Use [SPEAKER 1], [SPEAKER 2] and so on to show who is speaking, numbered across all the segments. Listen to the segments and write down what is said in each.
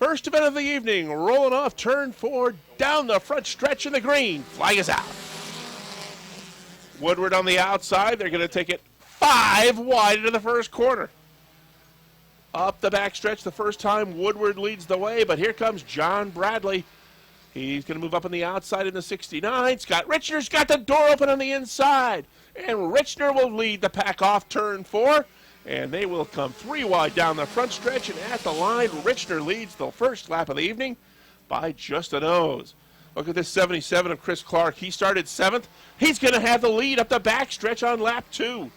[SPEAKER 1] First event of the evening, rolling off turn 4 down the front stretch in the green. Flag is out. Woodward on the outside. They're going to take it 5 wide into the first corner. Up the backstretch the first time, Woodward leads the way, but here comes John Bradley. He's going to move up on the outside in the 69. Scott Richner's got the door open on the inside. And Richner will lead the pack off turn 4. And they will come 3 wide down the front stretch. And at the line, Richner leads the first lap of the evening by just a nose. Look at this 77 of Chris Clark. He started 7th. He's going to have the lead up the backstretch on lap 2.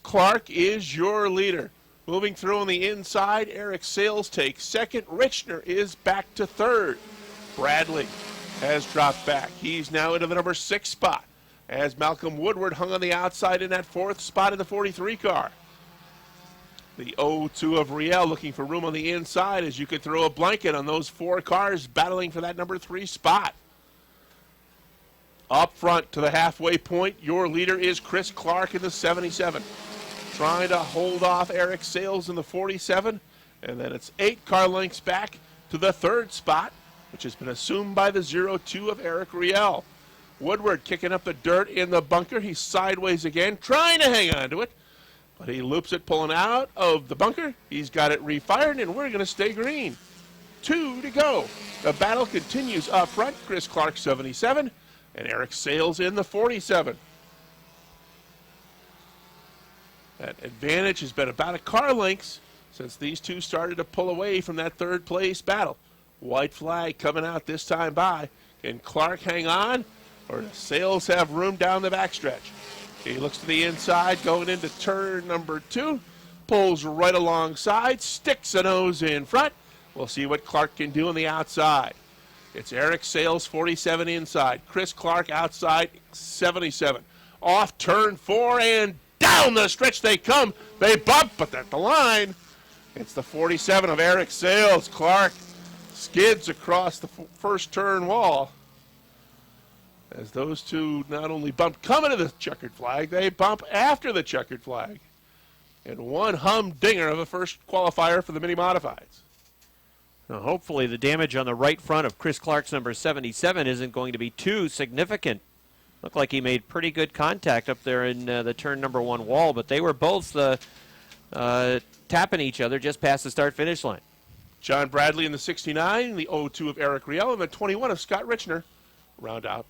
[SPEAKER 1] Clark is your leader. Moving through on the inside, Eric Sales takes 2nd. Richner is back to 3rd. Bradley has dropped back. He's now into the number 6 spot as Malcolm Woodward hung on the outside in that 4th spot in the 43 car. The 0-2 of Riel looking for room on the inside as you could throw a blanket on those 4 cars battling for that number 3 spot. Up front to the halfway point, your leader is Chris Clark in the 77. Trying to hold off Eric Sales in the 47, and then it's 8 car lengths back to the 3rd spot, which has been assumed by the 0-2 of Eric Riel. Woodward kicking up the dirt in the bunker. He's sideways again, trying to hang on to it, but he loops it, pulling out of the bunker. He's got it refired, and we're going to stay green. 2 to go. The battle continues up front. Chris Clark 77, and Eric Sales in the 47. That advantage has been about a car length since these two started to pull away from that 3rd place battle. White flag coming out this time by. Can Clark hang on, or does Sales have room down the backstretch? He looks to the inside going into turn number 2. Pulls right alongside, sticks a nose in front. We'll see what Clark can do on the outside. It's Eric Sales 47 inside. Chris Clark outside 77. Off turn 4 and down the stretch they come. They bump, but at the line, it's the 47 of Eric Sales. Clark skids across the first turn wall. As those two not only bump coming to the checkered flag, they bump after the checkered flag. And one humdinger of a first qualifier for the mini modifieds.
[SPEAKER 2] Now, hopefully the damage on the right front of Chris Clark's number 77 isn't going to be too significant. Looked like he made pretty good contact up there in the turn number 1 wall, but they were both tapping each other just past the start-finish line.
[SPEAKER 1] John Bradley in the 69, the 0-2 of Eric Riel, and the 21 of Scott Richner round out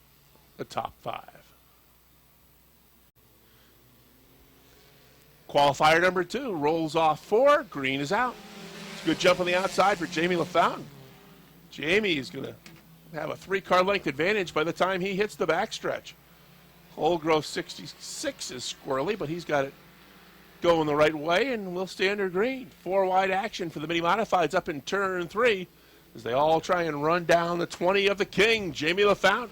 [SPEAKER 1] the top 5. Qualifier number 2 rolls off 4. Green is out. It's a good jump on the outside for Jamie LaFountain. Jamie is going to have a 3-car length advantage by the time he hits the backstretch. Holgrove 66 is squirrely, but he's got it going the right way, and we'll stay under green. 4 wide action for the mini modifieds up in turn 3 as they all try and run down the 20 of the king, Jamie LaFountain.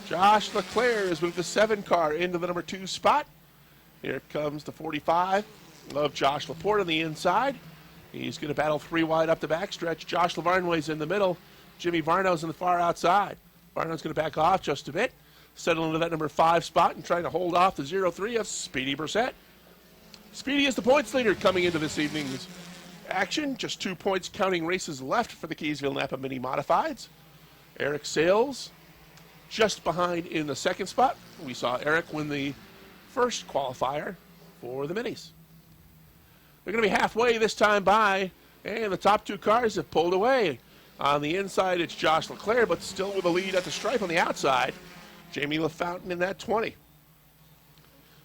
[SPEAKER 1] Josh Leclerc has moved the 7 car into the number 2 spot. Here comes the 45 of Josh Laporte on the inside. He's going to battle 3 wide up the backstretch. Josh Lavarnway's in the middle. Jimmy Varno's in the far outside. Varno's going to back off just a bit, settle into that number 5 spot and trying to hold off the 0-3 of Speedy Brissett. Speedy is the points leader coming into this evening's action. Just 2 points counting races left for the Keysville Napa Mini Modifieds. Eric Sales just behind in the 2nd spot. We saw Eric win the first qualifier for the minis. They're going to be halfway this time by, and the top 2 cars have pulled away. On the inside, it's Josh Leclerc, but still with a lead at the stripe on the outside. Jamie LaFountain in that 20.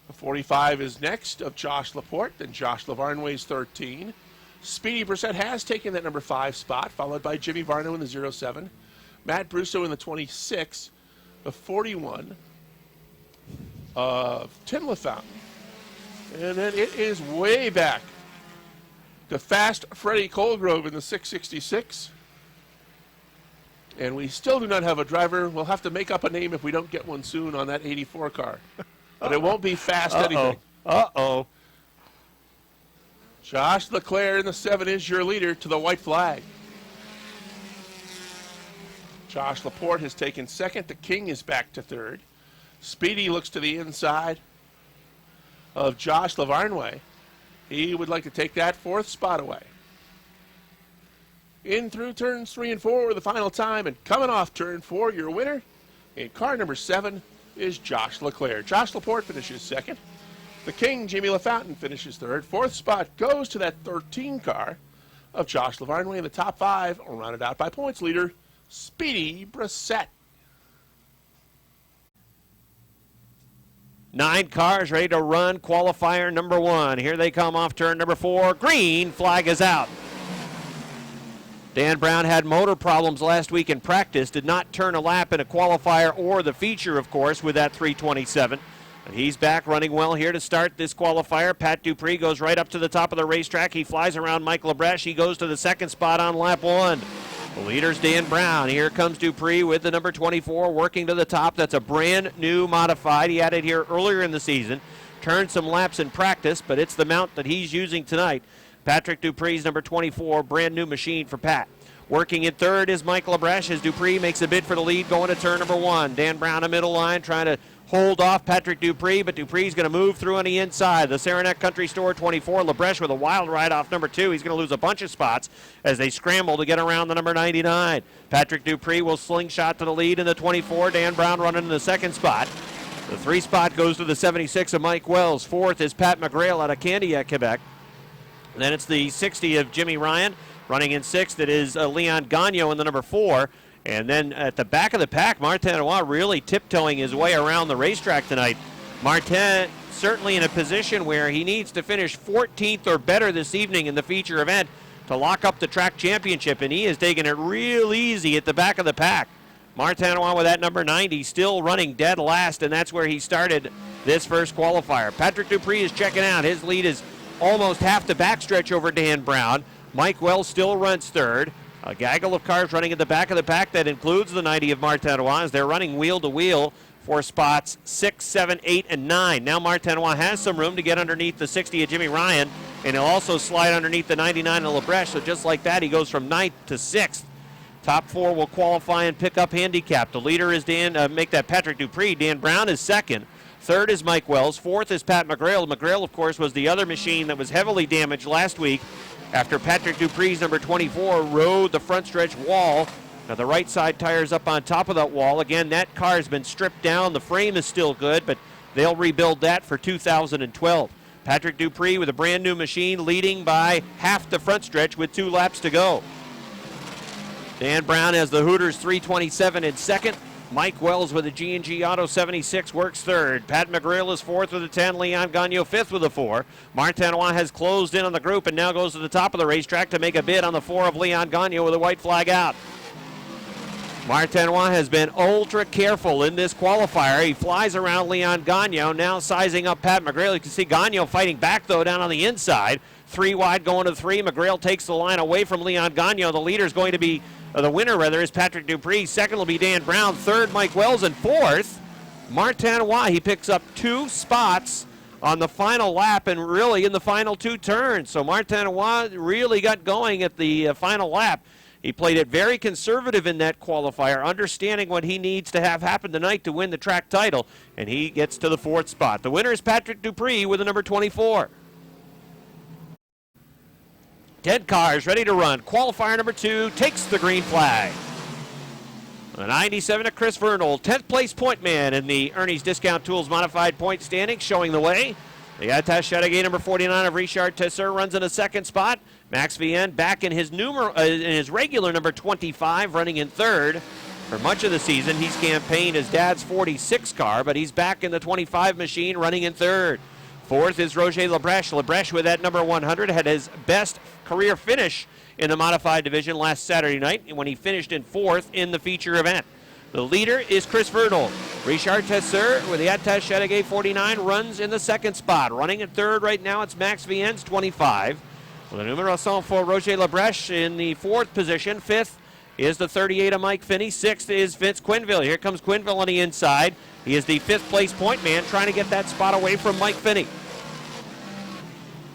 [SPEAKER 1] The 45 is next of Josh Laporte, then Josh Lavarnway's 13. Speedy Brissett has taken that number 5 spot, followed by Jimmy Varno in the 07. Matt Brusso in the 26. The 41 of Tim LaFountain. And then it is way back to Fast Freddie Colgrove in the 666. And we still do not have a driver. We'll have to make up a name if we don't get one soon on that 84 car. But it won't be Fast anything.
[SPEAKER 2] Uh-oh.
[SPEAKER 1] Josh Leclerc in the 7 is your leader to the white flag. Josh Laporte has taken 2nd. The King is back to 3rd. Speedy looks to the inside of Josh Lavarnway. He would like to take that 4th spot away. in through turns 3 and 4 the final time, and coming off turn 4, your winner in car number 7 is Josh Leclerc. Josh Laporte finishes second. The King, Jamie LaFountain, finishes third. Fourth spot goes to that 13 car of Josh Lavarnway in the top 5, rounded out by points leader Speedy Brissett.
[SPEAKER 2] 9 cars ready to run qualifier number 1. Here they come off turn number 4. Green flag is out. Dan Brown had motor problems last week in practice, did not turn a lap in a qualifier or the feature, of course, with that 327. But he's back running well here to start this qualifier. Pat Dupree goes right up to the top of the racetrack. He flies around Mike Labreche. He goes to the second spot on lap 1. The leader's Dan Brown. Here comes Dupree with the number 24 working to the top. That's a brand new modified. He had it here earlier in the season. Turned some laps in practice, but it's the mount that he's using tonight. Patrick Dupree's number 24, brand new machine for Pat. Working in third is Mike Labreche as Dupree makes a bid for the lead going to turn number 1. Dan Brown a middle line trying to hold off Patrick Dupree, but Dupree's going to move through on the inside. The Saranac Country Store 24, Labreche with a wild ride off number 2. He's going to lose a bunch of spots as they scramble to get around the number 99. Patrick Dupree will slingshot to the lead in the 24. Dan Brown running in the second spot. The 3 spot goes to the 76 of Mike Wells. Fourth is Pat McGrail out of Candiac, Quebec. Then it's the 60 of Jimmy Ryan. Running in 6th, it is Leon Gagnon in the number 4. And then at the back of the pack, Martin Roy really tiptoeing his way around the racetrack tonight. Martin certainly in a position where he needs to finish 14th or better this evening in the feature event to lock up the track championship, and he is taking it real easy at the back of the pack. Martin Roy with that number 90 still running dead last, and that's where he started this first qualifier. Patrick Dupree is checking out. His lead is almost half the backstretch over Dan Brown. Mike Wells still runs third. A gaggle of cars running at the back of the pack. That includes the 90 of Martin Roy as they're running wheel to wheel for spots 6, 7, 8, and 9. Now Martin Roy has some room to get underneath the 60 of Jimmy Ryan, and he'll also slide underneath the 99 of Labreche. So just like that, he goes from 9th to 6th. Top 4 will qualify and pick up handicap. The leader is make that Patrick Dupree. Dan Brown is second. Third is Mike Wells. Fourth is Pat McGrail. McGrail, of course, was the other machine that was heavily damaged last week after Patrick Dupree's number 24 rode the front stretch wall. Now the right side tire's up on top of that wall. Again, that car has been stripped down. The frame is still good, but they'll rebuild that for 2012. Patrick Dupree with a brand new machine leading by half the front stretch with 2 laps to go. Dan Brown has the Hooters 327 in second. Mike Wells with a G&G Auto 76 works third. Pat McGrail is fourth with a 10. Leon Gagnon fifth with a 4. Martin Roy has closed in on the group and now goes to the top of the racetrack to make a bid on the 4 of Leon Gagnon with a white flag out. Martin Roy has been ultra careful in this qualifier. He flies around Leon Gagnon, now sizing up Pat McGrail. You can see Gagnon fighting back, though, down on the inside. 3 wide going to 3. McGrail takes the line away from Leon Gagnon. The leader is going to be, the winner, rather, is Patrick Dupree. Second will be Dan Brown. Third, Mike Wells. And fourth, Martin Roy. He picks up 2 spots on the final lap and really in the final 2 turns. So Martin Roy really got going at the final lap. He played it very conservative in that qualifier, understanding what he needs to have happen tonight to win the track title, and he gets to the 4th spot. The winner is Patrick Dupree with the number 24. 10 cars ready to run. Qualifier number 2 takes the green flag. The 97 of Chris Vernal, 10th place point man in the Ernie's Discount Tools modified point standings, showing the way. The Atash Chateauguay number 49 of Richard Tesser runs in a 2nd spot. Max Vienne back in his regular number 25, running in 3rd. For much of the season, he's campaigned his dad's 46 car, but he's back in the 25 machine, running in 3rd. 4th is Roger Labreche. Labreche with that number 100 had his best career finish in the modified division last Saturday night when he finished in 4th in the feature event. The leader is Chris Vernal. Richard Tesser with the Atash Chateauguay 49 runs in the 2nd spot. Running in 3rd right now, it's Max Vienne's 25. With a numéro for Roger Labreche in the 4th position. 5th is the 38 of Mike Finney. 6th is Vince Quinville. Here comes Quinville on the inside. He is the 5th place point man, trying to get that spot away from Mike Finney.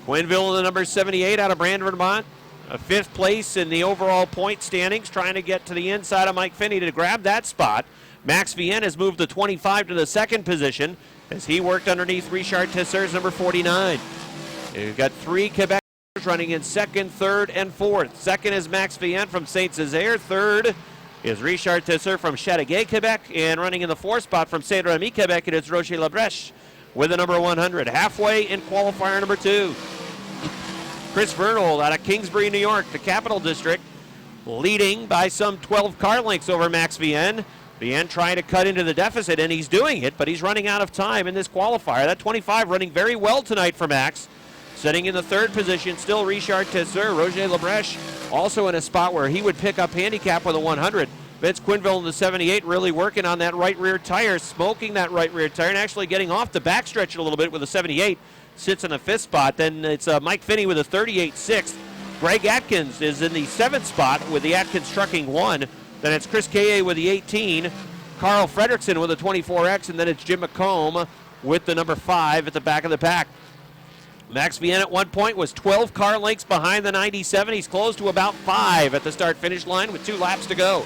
[SPEAKER 2] Quinville in the number 78 out of Brandon, Vermont. A 5th place in the overall point standings, trying to get to the inside of Mike Finney to grab that spot. Max Vienne has moved the 25 to the 2nd position as he worked underneath Richard Tesser's number 49. You've got 3 Quebec running in second, third, and fourth. Second is Max Vienne from Saint-Césaire. Third is Richard Tesser from Chateauguay, Quebec. And running in the fourth spot from Saint-Rémy, Quebec, it is Roger Labrèche with the number 100. Halfway in qualifier number 2. Chris Vernold out of Kingsbury, New York, the Capital District, leading by some 12 car lengths over Max Vienne. Vienne trying to cut into the deficit, and he's doing it, but he's running out of time in this qualifier. That 25 running very well tonight for Max. Sitting in the third position, still Richard Tesser. Roger Labrèche also in a spot where he would pick up handicap with a 100. Vince Quinville in the 78 really working on that right rear tire, smoking that right rear tire, and actually getting off the backstretch a little bit with a 78. Sits in the fifth spot. Then it's Mike Finney with a 38 sixth. Greg Atkins is in the seventh spot with the Atkins Trucking 1. Then it's Chris Kaye with the 18. Carl Fredrickson with a 24X, and then it's Jim McComb with the number 5 at the back of the pack. Max Vienne at one point was 12 car lengths behind the 97. He's closed to about 5 at the start-finish line with 2 laps to go.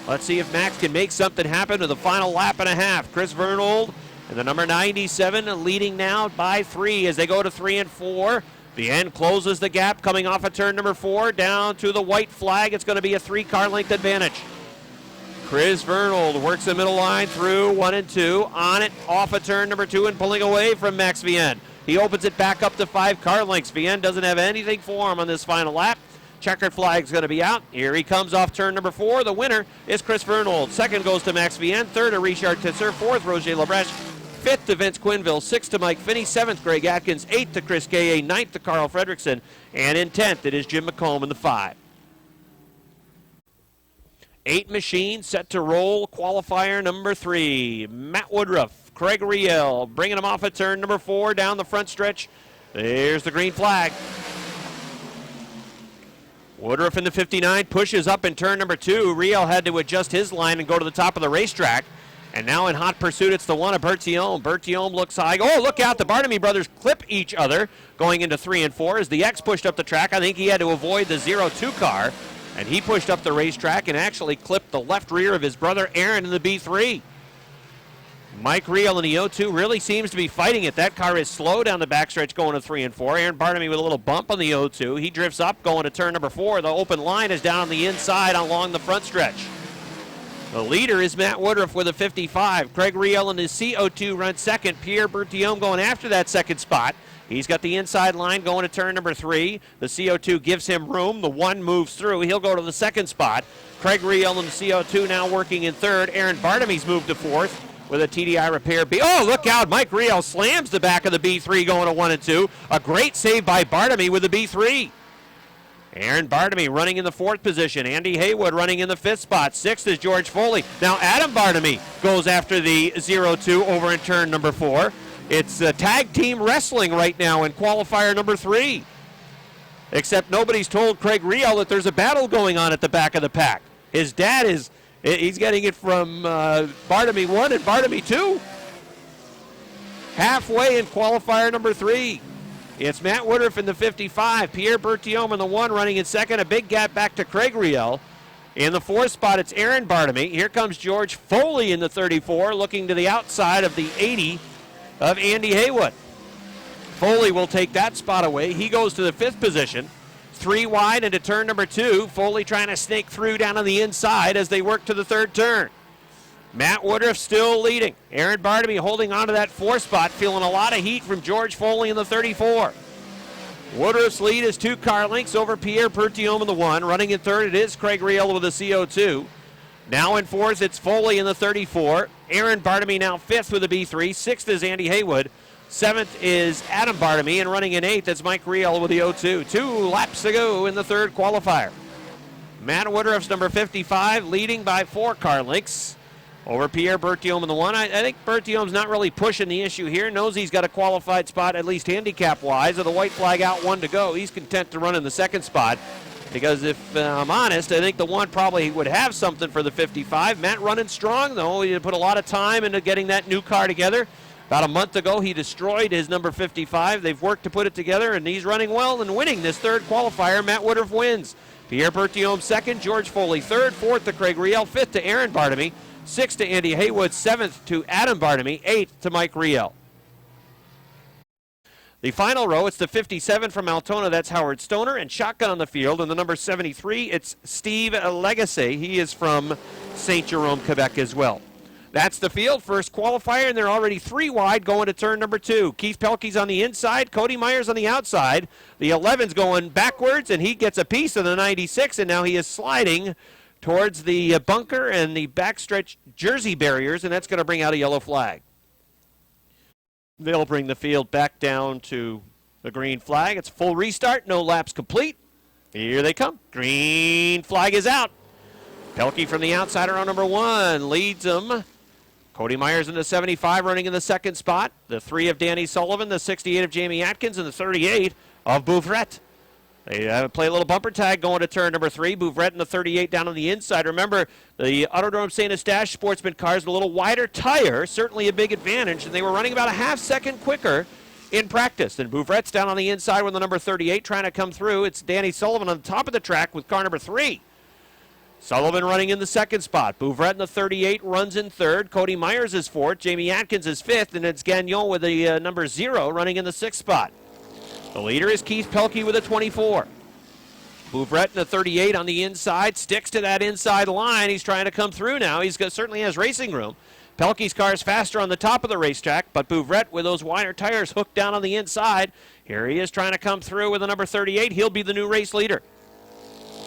[SPEAKER 2] Let's see if Max can make something happen with the final lap and a half. Chris Vernold and the number 97 leading now by 3 as they go to 3 and 4. Vienne closes the gap coming off of turn number 4 down to the white flag. It's going to be a 3-car length advantage. Chris Vernold works the middle line through 1 and 2. On it, off of turn number 2 and pulling away from Max Vienne. He opens it back up to 5 car lengths. Vienne doesn't have anything for him on this final lap. Checkered flag's going to be out. Here he comes off turn number 4. The winner is Chris Vernold. Second goes to Max Vienne. Third to Richard Tesser. Fourth, Roger Labrèche. Fifth to Vince Quinville. Sixth to Mike Finney. Seventh, Greg Atkins. Eighth to Chris Kaye. Ninth to Carl Fredrickson. And in 10th, it is Jim McComb in the 5. 8 machines set to roll. Qualifier number 3. Matt Woodruff. Craig Riel bringing him off at turn number 4 down the front stretch. There's the green flag. Woodruff in the 59 pushes up in turn number 2. Riel had to adjust his line and go to the top of the racetrack. And now in hot pursuit, it's the one of Berthiaume. Berthiaume looks high. Oh, look out. The Bartamy brothers clip each other going into 3 and 4 as the X pushed up the track. I think he had to avoid the 0-2 car. And he pushed up the racetrack and actually clipped the left rear of his brother Aaron in the B3. Mike Riel in the 0-2 really seems to be fighting it. That car is slow down the backstretch going to 3 and 4. Aaron Bartamy with a little bump on the 0-2. He drifts up going to turn number 4. The open line is down on the inside along the front stretch. The leader is Matt Woodruff with a 55. Craig Riel in his CO2 runs second. Pierre Berthiaume going after that second spot. He's got the inside line going to turn number 3. The CO2 gives him room. The 1 moves through. He'll go to the second spot. Craig Riel in the CO2 now working in third. Aaron Bartamy's moved to fourth with a TDI repair B. Oh, look out. Mike Riel slams the back of the B3 going to 1 and 2. A great save by Bartamy with the B3. Aaron Bartamy running in the 4th position. Andy Haywood running in the 5th spot. 6th is George Foley. Now Adam Bartamy goes after the 0-2 over in turn number 4. It's tag team wrestling right now in qualifier number 3. Except nobody's told Craig Riel that there's a battle going on at the back of the pack. His dad he's getting it from Bartamy 1 and Bartamy 2. Halfway in qualifier number 3. It's Matt Woodruff in the 55. Pierre Berthiaume in the 1 running in second. A big gap back to Craig Riel. In the 4th spot, it's Aaron Bartamy. Here comes George Foley in the 34, looking to the outside of the 80 of Andy Haywood. Foley will take that spot away. He goes to the 5th position. 3 wide into turn number 2. Foley trying to snake through down on the inside as they work to the 3rd turn. Matt Woodruff still leading. Aaron Bartamy holding on to that 4th spot, feeling a lot of heat from George Foley in the 34. Woodruff's lead is 2 car lengths over Pierre Berthiaume in the 1. Running in 3rd, it is Craig Riel with a CO2. Now in 4th, it's Foley in the 34. Aaron Bartamy now 5th with a B3. 6th is Andy Haywood. 7th is Adam Bartamy, and running in 8th, it's Mike Riel with the 0-2. 2 laps to go in the 3rd qualifier. Matt Woodruff's number 55, leading by 4 car lengths over Pierre Berthiaume in the 1. I think Berthiaume's not really pushing the issue here. Knows he's got a qualified spot, at least handicap-wise. With the white flag out, 1 to go, he's content to run in the 2nd spot. Because if I'm honest, I think the 1 probably would have something for the 55. Matt running strong, though. He put a lot of time into getting that new car together. About a month ago, he destroyed his number 55. They've worked to put it together, and he's running well and winning this 3rd qualifier. Matt Woodruff wins. Pierre Berthiaume 2nd, George Foley 3rd, 4th to Craig Riel, 5th to Aaron Bartamy, 6th to Andy Haywood, 7th to Adam Bartamy, 8th to Mike Riel. The final row, it's the 57 from Altona. That's Howard Stoner. And shotgun on the field. And the number 73, it's Steve Legacy. He is from St. Jerome, Quebec as well. That's the field. First qualifier, and they're already 3 wide going to turn number 2. Keith Pelkey's on the inside. Cody Myers on the outside. The 11's going backwards, and he gets a piece of the 96, and now he is sliding towards the bunker and the backstretch jersey barriers, and that's going to bring out a yellow flag. They'll bring the field back down to the green flag. It's full restart, no laps complete. Here they come. Green flag is out. Pelkey from the outside around number 1 leads them. Cody Myers in the 75 running in the second spot. The 3 of Danny Sullivan, the 68 of Jamie Atkins, and the 38 of Bouvret. They play a little bumper tag going to turn number 3. Bouvret in the 38 down on the inside. Remember, the Autodrome St. Eustache Sportsman cars with a little wider tire, certainly a big advantage, and they were running about a half second quicker in practice. And Bouvret's down on the inside with the number 38 trying to come through. It's Danny Sullivan on the top of the track with car number 3. Sullivan running in the second spot. Bouvret in the 38 runs in third. Cody Myers is fourth. Jamie Atkins is fifth. And it's Gagnon with the number 0 running in the sixth spot. The leader is Keith Pelkey with a 24. Bouvret in the 38 on the inside. Sticks to that inside line. He's trying to come through now. Certainly has racing room. Pelkey's car is faster on the top of the racetrack, but Bouvret with those wider tires hooked down on the inside. Here he is trying to come through with the number 38. He'll be the new race leader.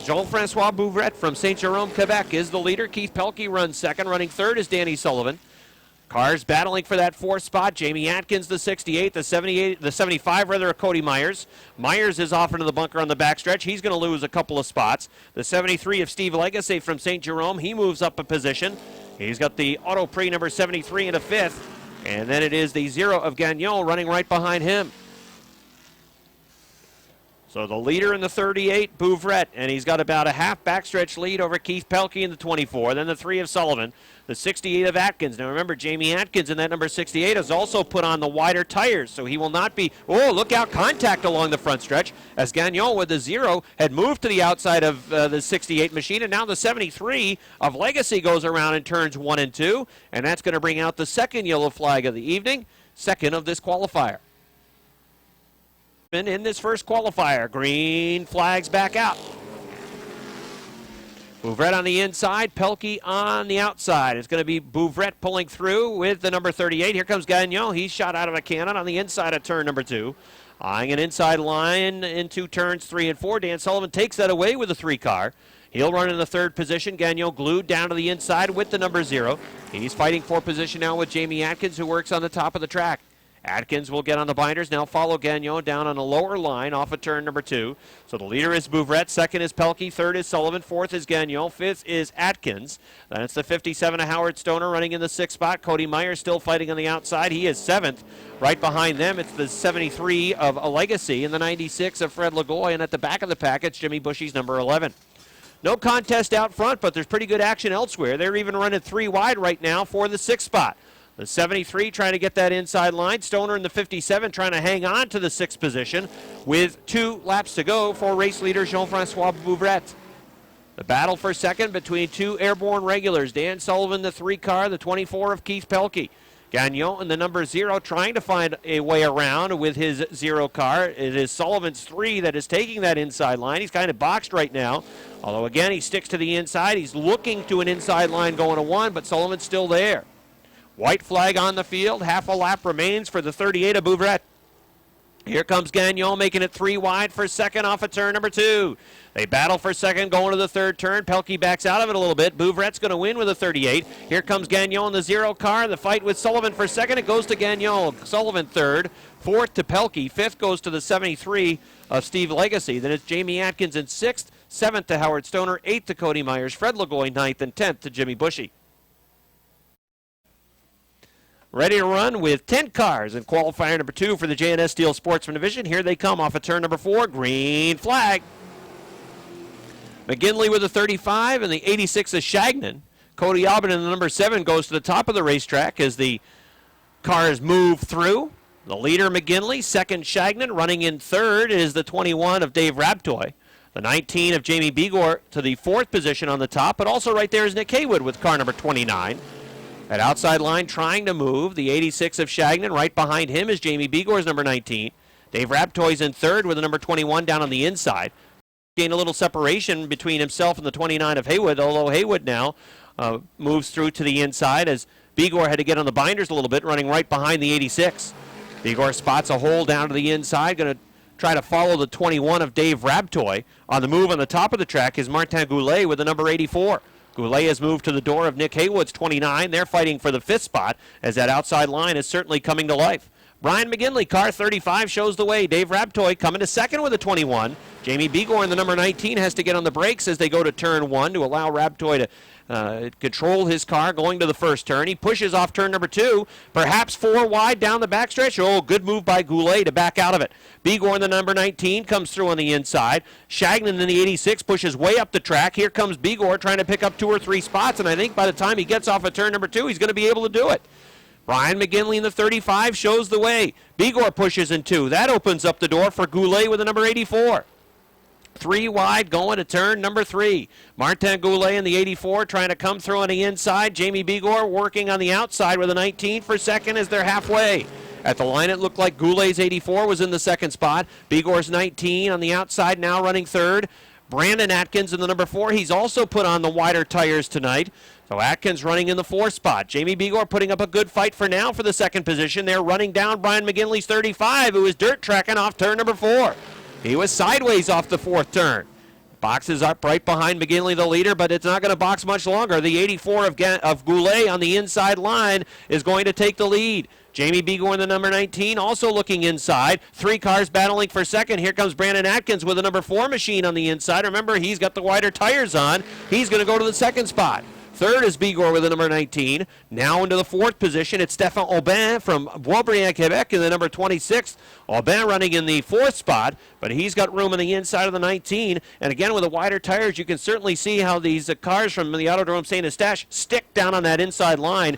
[SPEAKER 2] Jean-Francois Bouvret from St. Jerome, Quebec is the leader. Keith Pelkey runs second. Running third is Danny Sullivan. Cars battling for that fourth spot. Jamie Atkins, the 68, the 75 of Cody Myers. Myers is off into the bunker on the backstretch. He's going to lose a couple of spots. The 73 of Steve Legacy from St. Jerome. He moves up a position. He's got the Auto Prix number 73 in a fifth. And then it is the 0 of Gagnon running right behind him. So the leader in the 38, Bouvret, and he's got about a half backstretch lead over Keith Pelkey in the 24. Then the 3 of Sullivan, the 68 of Atkins. Now remember, Jamie Atkins in that number 68 has also put on the wider tires, so he will not be, oh, look out, contact along the front stretch, as Gagnon with the 0 had moved to the outside of the 68 machine, and now the 73 of Legacy goes around in turns 1 and 2, and that's going to bring out the second yellow flag of the evening, second of this qualifier. In this first qualifier, green flags back out. Bouvret on the inside, Pelkey on the outside. It's going to be Bouvret pulling through with the number 38. Here comes Gagnon. He's shot out of a cannon on the inside of turn number 2. Eyeing an inside line into turns 3 and 4. Dan Sullivan takes that away with the 3 car. He'll run in the third position. Gagnon glued down to the inside with the number 0. He's fighting for position now with Jamie Atkins, who works on the top of the track. Atkins will get on the binders, now follow Gagnon down on a lower line off of turn number 2. So the leader is Bouvret, second is Pelkey, third is Sullivan, fourth is Gagnon, fifth is Atkins. Then it's the 57 of Howard Stoner running in the 6th spot. Cody Myers still fighting on the outside. He is 7th. Right behind them, it's the 73 of a Legacy and the 96 of Fred Lagoy. And at the back of the pack, it's Jimmy Bushy's number 11. No contest out front, but there's pretty good action elsewhere. They're even running 3 wide right now for the 6th spot. The 73 trying to get that inside line. Stoner in the 57 trying to hang on to the 6th position with 2 laps to go for race leader Jean-Francois Bouvret. The battle for second between 2 Airborne regulars. Dan Sullivan, the 3 car, the 24 of Keith Pelkey. Gagnon in the number 0 trying to find a way around with his 0 car. It is Sullivan's 3 that is taking that inside line. He's kind of boxed right now. Although, again, he sticks to the inside. He's looking to an inside line going to 1, but Sullivan's still there. White flag on the field. Half a lap remains for the 38 of Bouvret. Here comes Gagnon making it 3 wide for second off of turn number 2. They battle for second going to the third turn. Pelkey backs out of it a little bit. Bouvret's going to win with a 38. Here comes Gagnon in the 0 car. The fight with Sullivan for second. It goes to Gagnon. Sullivan third. Fourth to Pelkey. Fifth goes to the 73 of Steve Legacy. Then it's Jamie Atkins in 6th. 7th to Howard Stoner. 8th to Cody Myers. Fred Lagoy 9th. And 10th to Jimmy Bushy. Ready to run with 10 cars in qualifier number 2 for the J&S Steel Sportsman Division. Here they come off of turn number 4. Green flag. McGinley with a 35 and the 86 of Shagnon. Cody Albin in the number 7 goes to the top of the racetrack as the cars move through. The leader, McGinley. Second, Shagnon. Running in third is the 21 of Dave Rabtoy. The 19 of Jamie Begor to the 4th position on the top. But also right there is Nick Haywood with car number 29. At outside line trying to move, the 86 of Shagnon. Right behind him is Jamie Begor's number 19. Dave Raptoy's in third with the number 21 down on the inside. Gain a little separation between himself and the 29 of Haywood, although Haywood now moves through to the inside as Bigor had to get on the binders a little bit, running right behind the 86. Bigor spots a hole down to the inside, going to try to follow the 21 of Dave Raptoy. On the move on the top of the track is Martin Goulet with the number 84. Goulet has moved to the door of Nick Haywood's 29. They're fighting for the fifth spot as that outside line is certainly coming to life. Brian McGinley, car 35, shows the way. Dave Raptoy coming to second with a 21. Jamie Bigor in the number 19 has to get on the brakes as they go to turn one to allow Raptoy to control his car going to the first turn. He pushes off turn number two, perhaps four wide down the backstretch. Oh, good move by Goulet to back out of it. Bigor in the number 19 comes through on the inside. Shagnon in the 86 pushes way up the track. Here comes Bigor trying to pick up 2 or 3 spots, and I think by the time he gets off of turn number two, he's going to be able to do it. Brian McGinley in the 35 shows the way. Bigor pushes in 2. That opens up the door for Goulet with the number 84. 3 wide going to turn number 3. Martin Goulet in the 84 trying to come through on the inside. Jamie Bigor working on the outside with a 19 for second as they're halfway. At the line, it looked like Goulet's 84 was in the second spot. Bigor's 19 on the outside now running third. Brandon Atkins in the number 4. He's also put on the wider tires tonight. So Atkins running in the 4th spot. Jamie Bigor putting up a good fight for now for the second position. They're running down Brian McGinley's 35, who is dirt tracking off turn number 4. He was sideways off the 4th turn. Boxes up right behind McGinley, the leader, but it's not going to box much longer. The 84 of Goulet on the inside line is going to take the lead. Jamie Bigor in the number 19 also looking inside. 3 cars battling for second. Here comes Brandon Atkins with the number 4 machine on the inside. Remember, he's got the wider tires on. He's going to go to the second spot. Third is Bigor with the number 19. Now into the 4th position, it's Stéphane Aubin from Boisbriand, Quebec in the number 26. Aubin running in the 4th spot, but he's got room on the inside of the 19. And again, with the wider tires, you can certainly see how these cars from the Autodrome Saint-Eustache stick down on that inside line.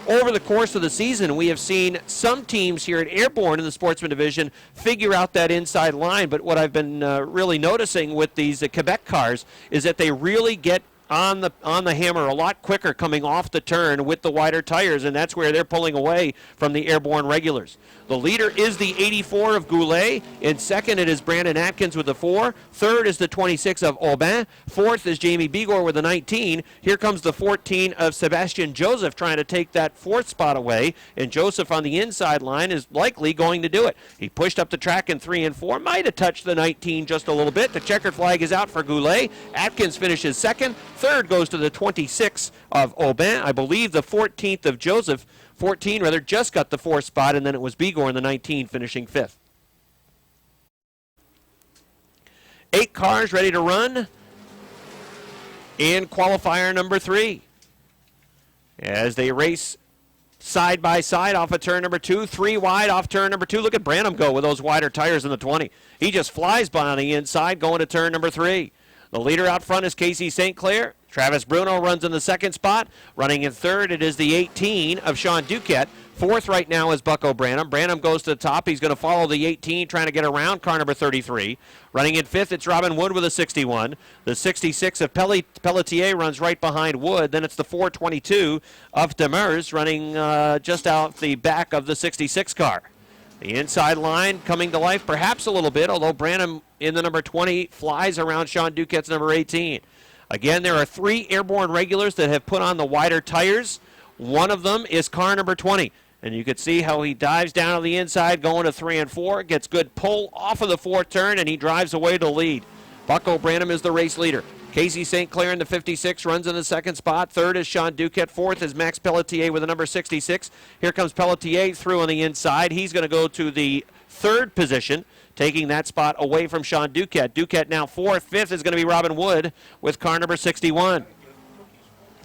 [SPEAKER 2] Over the course of the season, we have seen some teams here at Airborne in the Sportsman Division figure out that inside line, but what I've been really noticing with these Quebec cars is that they really get on the hammer a lot quicker coming off the turn with the wider tires, and that's where they're pulling away from the Airborne regulars. The leader is the 84 of Goulet. In second, it is Brandon Atkins with the 4. Third is the 26 of Aubin. Fourth is Jamie Bigor with the 19. Here comes the 14 of Sebastian Joseph trying to take that 4th spot away, and Joseph on the inside line is likely going to do it. He pushed up the track in 3 and 4, might have touched the 19 just a little bit. The checkered flag is out for Goulet. Atkins finishes second. Third goes to the 26 of Aubin. I believe the 14th of Joseph, 14 rather, just got the 4th spot, and then it was Bigor in the 19 finishing 5th. 8 cars ready to run in qualifier number 3. As they race side by side off of turn number 2, 3 wide off turn number 2. Look at Branham go with those wider tires in the 20. He just flies by on the inside going to turn number 3. The leader out front is Casey St. Clair. Travis Bruno runs in the 2nd spot. Running in 3rd, it is the 18 of Sean Duquette. 4th right now is Bucko Branham. Branham goes to the top. He's going to follow the 18, trying to get around car number 33. Running in 5th, it's Robin Wood with a 61. The 66 of Pelletier runs right behind Wood. Then it's the 422 of Demers running just out the back of the 66 car. The inside line coming to life perhaps a little bit, although Branham in the number 20 flies around Sean Duquette's number 18. Again, there are 3 Airborne regulars that have put on the wider tires. One of them is car number 20. And you can see how he dives down on the inside going to 3 and 4. Gets good pull off of the 4th turn, and he drives away to lead. Bucko Branham is the race leader. Casey St. Clair in the 56 runs in the 2nd spot. 3rd is Sean Duquette. 4th is Max Pelletier with the number 66. Here comes Pelletier through on the inside. He's going to go to the 3rd position, taking that spot away from Sean Duquette. Duquette now 4th. 5th is going to be Robin Wood with car number 61.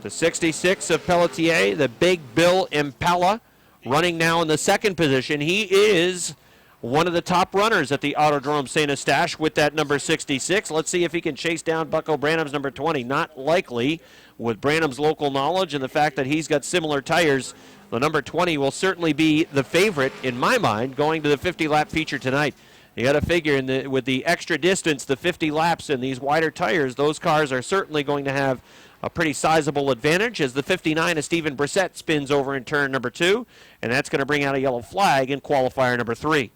[SPEAKER 2] The 66 of Pelletier, the Big Bill Impala, running now in the 2nd position. He is one of the top runners at the Autodrome Saint-Eustache with that number 66. Let's see if he can chase down Bucko Branham's number 20. Not likely with Branham's local knowledge and the fact that he's got similar tires. The number 20 will certainly be the favorite, in my mind, going to the 50-lap feature tonight. You got to figure with the extra distance, the 50 laps and these wider tires, those cars are certainly going to have a pretty sizable advantage as the 59 of Stephen Brissett spins over in turn number 2, and that's going to bring out a yellow flag in qualifier number 3.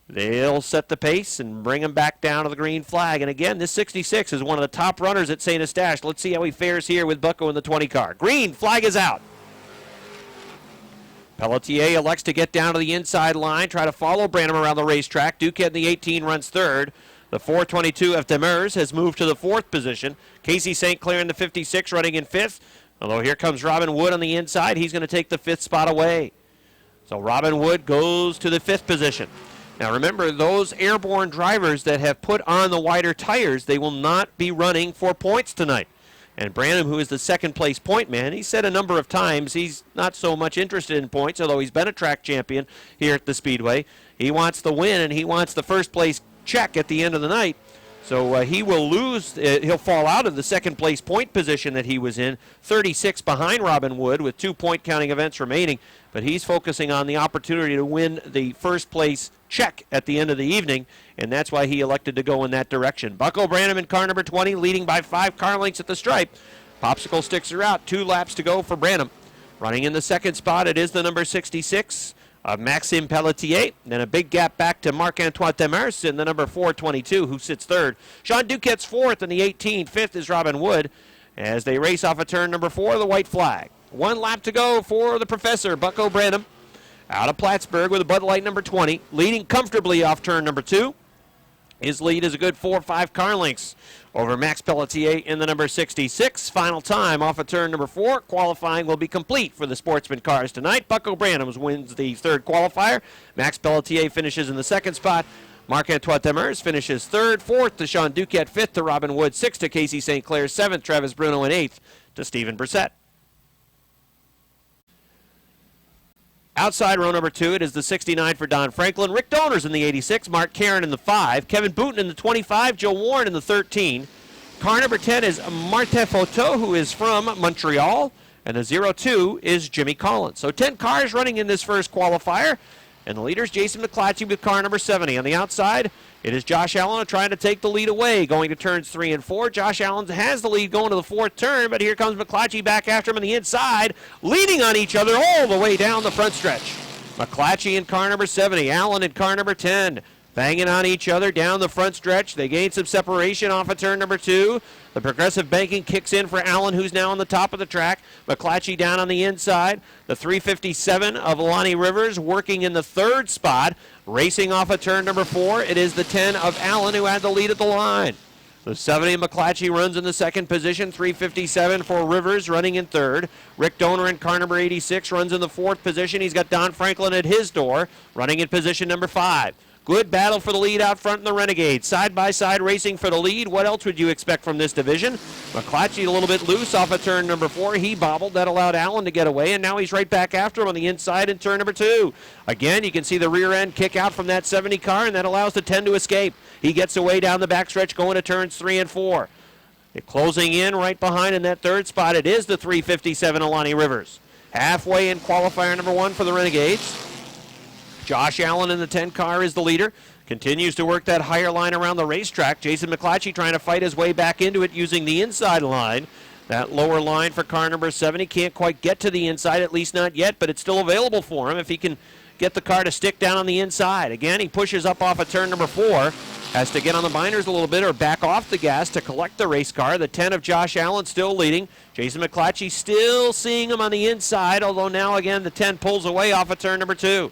[SPEAKER 2] they'll set the pace and bring him back down to the green flag. And again, this 66 is one of the top runners at St. Eustache. Let's see how he fares here with Bucko in the 20 car. Green flag is out. Pelletier elects to get down to the inside line, try to follow Branham around the racetrack. Duquette in the 18 runs third. The 422 of Demers has moved to the fourth position. Casey St. Clair in the 56 running in fifth. Although here comes Robin Wood on the inside. He's going to take the fifth spot away. So Robin Wood goes to the fifth position. Now remember, those Airborne drivers that have put on the wider tires, they will not be running for points tonight. And Branham, who is the second place point man, he said a number of times he's not so much interested in points, although he's been a track champion here at the Speedway. He wants the win, and he wants the first place check at the end of the night. So he will lose. He'll fall out of the second place point position that he was in, 36 behind Robin Wood with 2 point counting events remaining. But he's focusing on the opportunity to win the first place check at the end of the evening, and that's why he elected to go in that direction. Bucko Branham in car number 20, leading by 5 car lengths at the stripe. Popsicle sticks are out. 2 laps to go for Branham. Running in the second spot, it is the number 66 of Maxime Pelletier. Then a big gap back to Marc-Antoine Demers in the number 422, who sits third. Sean Duquette's fourth in the 18. Fifth is Robin Wood. As they race off of turn number 4, the white flag. 1 lap to go for the professor, Bucko Branham. Out of Plattsburgh with a Bud Light number 20, leading comfortably off turn number 2. His lead is a good 4 or 5 car lengths over Max Pelletier in the number 66. Final time off of turn number 4. Qualifying will be complete for the sportsman cars tonight. Bucko Branham wins the third qualifier. Max Pelletier finishes in the second spot. Marc-Antoine Demers finishes third. Fourth to Sean Duquette. Fifth to Robin Wood. Sixth to Casey St. Clair. Seventh, Travis Bruno. And eighth to Stephen Brissett. Outside row number 2, it is the 69 for Don Franklin. Rick Doners in the 86, Mark Caron in the 5, Kevin Booten in the 25, Joe Warren in the 13. Car number 10 is Martin Photo, who is from Montreal, and the 02 is Jimmy Collins. So 10 cars running in this first qualifier, and the leader is Jason McClatchy with car number 70. On the outside, it is Josh Allen trying to take the lead away, going to turns 3 and 4. Josh Allen has the lead going to the fourth turn, but here comes McClatchy back after him on the inside, leading on each other all the way down the front stretch. McClatchy in car number 70, Allen in car number 10, banging on each other down the front stretch. They gain some separation off of turn number 2. The progressive banking kicks in for Allen, who's now on the top of the track. McClatchy down on the inside. The 357 of Lonnie Rivers working in the third spot. Racing off of turn number 4, it is the 10 of Allen, who had the lead at the line. The 70 of McClatchy runs in the second position. 357 for Rivers running in third. Rick Donor in car number 86 runs in the fourth position. He's got Don Franklin at his door, running in position number 5. Good battle for the lead out front in the Renegades. Side-by-side racing for the lead. What else would you expect from this division? McClatchy a little bit loose off of turn number 4. He bobbled. That allowed Allen to get away, and now he's right back after him on the inside in turn number 2. Again, you can see the rear end kick out from that 70 car, and that allows the 10 to escape. He gets away down the backstretch going to turns 3 and 4. Closing in right behind in that third spot, it is the 357 Alani Rivers. Halfway in qualifier number 1 for the Renegades. Josh Allen in the 10 car is the leader. Continues to work that higher line around the racetrack. Jason McClatchy trying to fight his way back into it using the inside line. That lower line for car number 70 can't quite get to the inside, at least not yet, but it's still available for him if he can get the car to stick down on the inside. Again, he pushes up off of turn number 4. Has to get on the binders a little bit or back off the gas to collect the race car. The 10 of Josh Allen still leading. Jason McClatchy still seeing him on the inside, although now again the 10 pulls away off of turn number 2.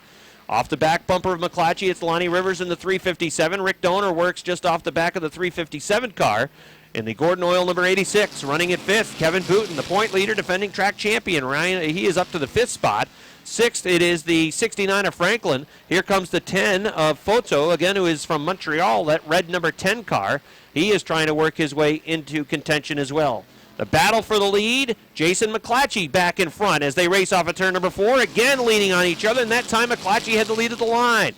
[SPEAKER 2] Off the back bumper of McClatchy, it's Lonnie Rivers in the 357. Rick Donor works just off the back of the 357 car. In the Gordon Oil number 86, running at 5th, Kevin Booten, the point leader, defending track champion. Ryan, he is up to the 5th spot. 6th, it is the 69 of Franklin. Here comes the 10 of Photo, again, who is from Montreal, that red number 10 car. He is trying to work his way into contention as well. The battle for the lead, Jason McClatchy back in front as they race off of turn number 4, again leaning on each other, and that time McClatchy had the lead at the line.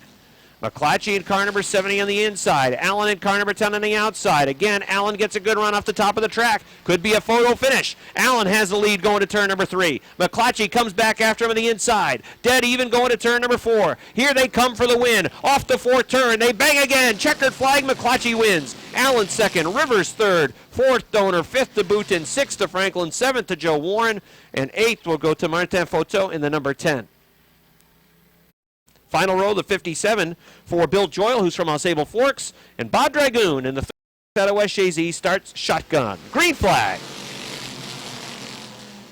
[SPEAKER 2] McClatchy in car number 70 on the inside. Allen in car number 10 on the outside. Again, Allen gets a good run off the top of the track. Could be a photo finish. Allen has the lead going to turn number 3. McClatchy comes back after him on the inside. Dead even going to turn number 4. Here they come for the win. Off the fourth turn. They bang again. Checkered flag. McClatchy wins. Allen second. Rivers third. Fourth Donor. Fifth to Booten. Sixth to Franklin. Seventh to Joe Warren. And eighth will go to Martin Photo in the number 10. final row, the 57 for Bill Joyle, who's from Ausable Forks, and Bob Dragoon in the out of West Jay-Z starts shotgun. Green flag.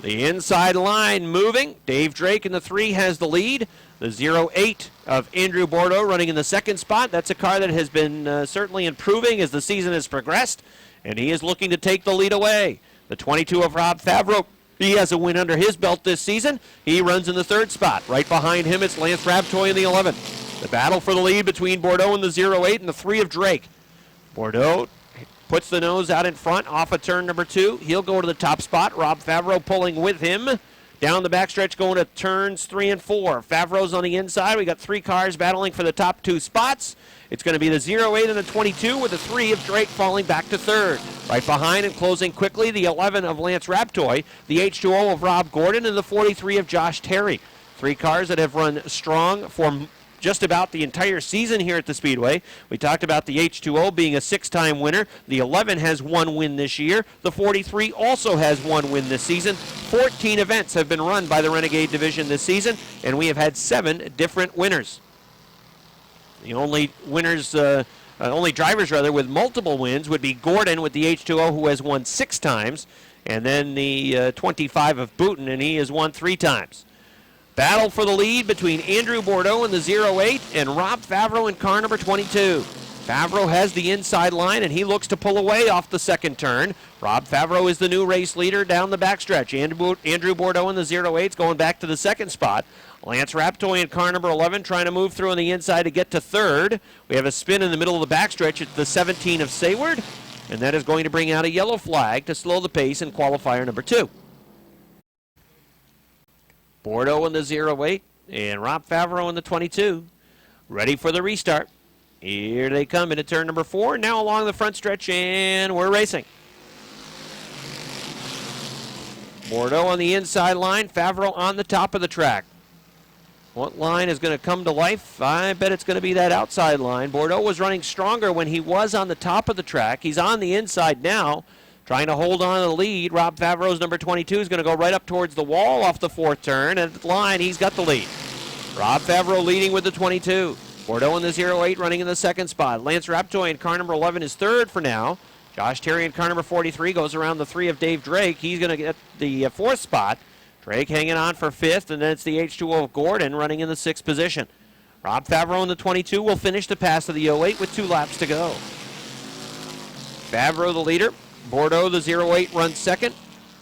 [SPEAKER 2] The inside line moving. Dave Drake in the 3 has the lead. The 08 of Andrew Bordeaux running in the second spot. That's a car that has been certainly improving as the season has progressed, and he is looking to take the lead away. The 22 of Rob Favreau, he has a win under his belt this season. He runs in the 3rd spot. Right behind him, it's Lance Rabtoy in the 11. The battle for the lead between Bordeaux and the 08 and the 3 of Drake. Bordeaux puts the nose out in front off of turn number 2. He'll go to the top spot. Rob Favreau pulling with him. Down the backstretch going to turns 3 and 4. Favreau's on the inside. We got 3 cars battling for the top 2 spots. It's going to be the 08 and the 22 with the 3 of Drake falling back to 3rd. Right behind and closing quickly, the 11 of Lance Rabtoy, the H2O of Rob Gordon, and the 43 of Josh Terry. 3 cars that have run strong for just about the entire season here at the Speedway. We talked about the H2O being a 6-time winner. The 11 has 1 win this year. The 43 also has 1 win this season. 14 events have been run by the Renegade division this season, and we have had 7 different winners. The only winners, only drivers rather, with multiple wins would be Gordon with the H2O, who has won 6 times, and then the 25 of Booten, and he has won 3 times. Battle for the lead between Andrew Bordeaux in the 08 and Rob Favreau in car number 22. Favreau has the inside line, and he looks to pull away off the second turn. Rob Favreau is the new race leader down the backstretch. Andrew Bordeaux in the 08's going back to the 2nd spot. Lance Rabtoy in car number 11 trying to move through on the inside to get to 3rd. We have a spin in the middle of the backstretch at the 17 of Sayward, and that is going to bring out a yellow flag to slow the pace in qualifier number 2. Bordeaux in the 08 and Rob Favreau in the 22. Ready for the restart. Here they come into turn number 4. Now along the front stretch, and we're racing. Bordeaux on the inside line, Favreau on the top of the track. What line is going to come to life? I bet it's going to be that outside line. Bordeaux was running stronger when he was on the top of the track. He's on the inside now, trying to hold on to the lead. Rob Favreau's number 22 is going to go right up towards the wall off the 4th turn. And at the line, he's got the lead. Rob Favreau leading with the 22. Bordeaux in the 08 running in the 2nd spot. Lance Rabtoy in car number 11 is 3rd for now. Josh Terry in car number 43 goes around the 3 of Dave Drake. He's going to get the 4th spot. Drake hanging on for 5th, and then it's the H2O of Gordon running in the 6th position. Rob Favreau in the 22 will finish the pass of the 08 with 2 laps to go. Favreau the leader. Bordeaux, the 08, runs 2nd.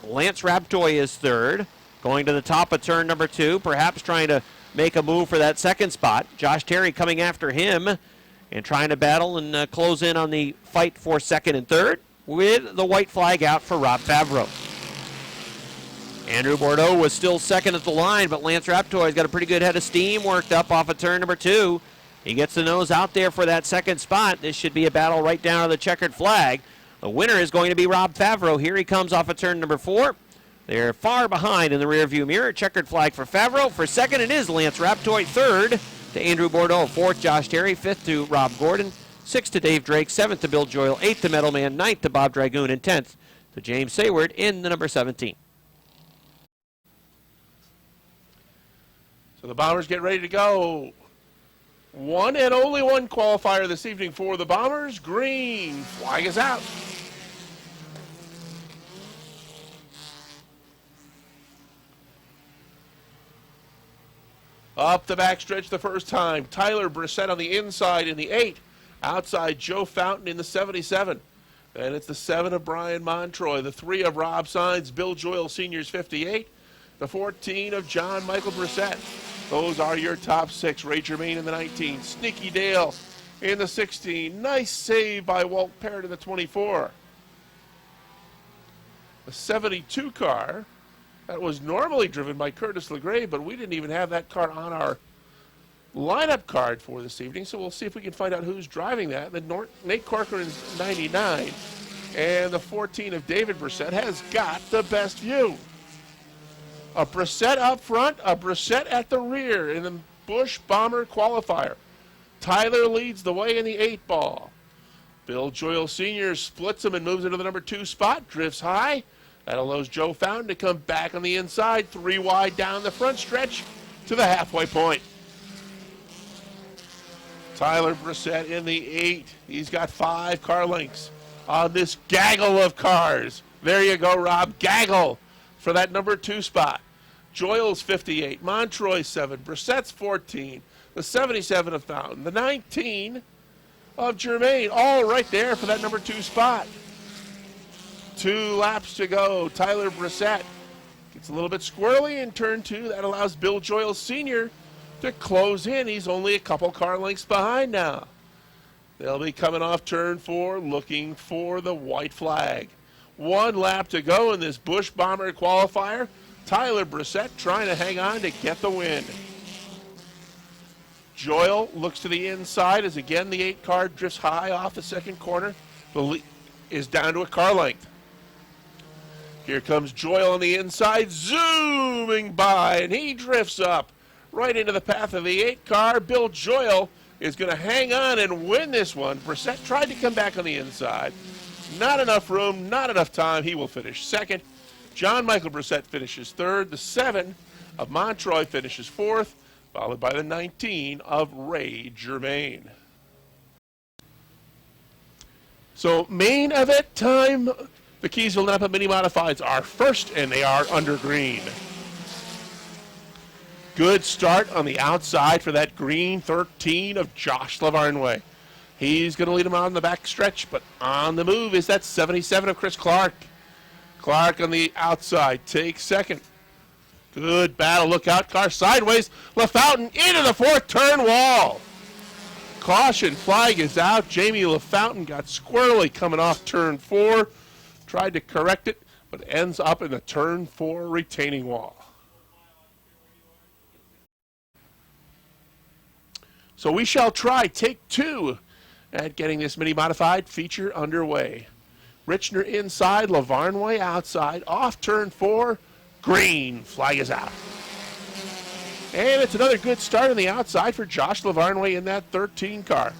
[SPEAKER 2] Lance Rabtoy is 3rd. Going to the top of turn number 2, perhaps trying to make a move for that 2nd spot. Josh Terry coming after him and trying to battle and close in on the fight for 2nd and 3rd with the white flag out for Rob Favreau. Andrew Bordeaux was still 2nd at the line, but Lance Rabtoy's got a pretty good head of steam worked up off of turn number 2. He gets the nose out there for that 2nd spot. This should be a battle right down to the checkered flag. The winner is going to be Rob Favreau. Here he comes off of turn number 4. They're far behind in the rearview mirror. Checkered flag for Favreau. For 2nd, it is Lance Rabtoy. 3rd to Andrew Bordeaux. 4th, Josh Terry. 5th to Rob Gordon. 6th to Dave Drake. 7th to Bill Joyle. 8th to Metal Man. 9th to Bob Dragoon. And 10th to James Sayward in the number 17.
[SPEAKER 1] So the Bombers get ready to go. One and only one qualifier this evening for the Bombers. Green flag is out. Up the backstretch the first time. Tyler Brissett on the inside in the 8. Outside Joe Fountain in the 77. And it's the 7 of Brian Montroy. The 3 of Rob Sines. Bill Joyle Sr.'s 58. The 14 of John Michael Brissett. Those are your top 6. Ray Germain in the 19. Sneaky Dale in the 16. Nice save by Walt Parrott in the 24. The 72 car that was normally driven by Curtis LeGray, but we didn't even have that car on our lineup card for this evening, so we'll see if we can find out who's driving that. The Nate Corcoran's 99, and the 14 of David Brissett has got the best view. A Brissett up front, a Brissett at the rear in the Busch Bomber qualifier. Tyler leads the way in the 8-ball. Bill Joyle Sr. splits him and moves into the number 2 spot, drifts high. That allows Joe Fountain to come back on the inside, 3 wide down the front stretch to the halfway point. Tyler Brissett in the 8. He's got 5 car lengths on this gaggle of cars. There you go, Rob. Gaggle for that number 2 spot. Joyle's 58, Montroy 7, Brissett's 14, the 77 of Fountain, the 19 of Germain, all right there for that number 2 spot. 2 laps to go. Tyler Brissett gets a little bit squirrely in turn 2. That allows Bill Joyle Sr. to close in. He's only a couple car lengths behind now. They'll be coming off turn 4 looking for the white flag. 1 lap to go in this Busch Bomber qualifier. Tyler Brissett trying to hang on to get the win. Joyle looks to the inside as again the 8 car drifts high off the second corner. The lead is down to a car length. Here comes Joyle on the inside, zooming by, and he drifts up right into the path of the 8 car. Bill Joyle is going to hang on and win this one. Brissett tried to come back on the inside. Not enough room, not enough time. He will finish second. John Michael Brissett finishes third. The 7 of Montroy finishes fourth, followed by the 19 of Ray Germain. So main event time. The Keysville Napa Mini Modifieds are first, and they are under green. Good start on the outside for that green 13 of Josh Lavarnway. He's going to lead him out on the back stretch, but on the move is that 77 of Chris Clark. Clark on the outside takes second. Good battle. Look out. Car sideways. LaFountain into the 4th turn wall. Caution. Flag is out. Jamie LaFountain got squirrely coming off turn 4. Tried to correct it, but ends up in the turn 4 retaining wall. So we shall try take 2 at getting this mini modified feature underway. Richner inside, Lavarnway outside, off turn 4, green, flag is out. And it's another good start on the outside for Josh Lavarnway in that 13 car.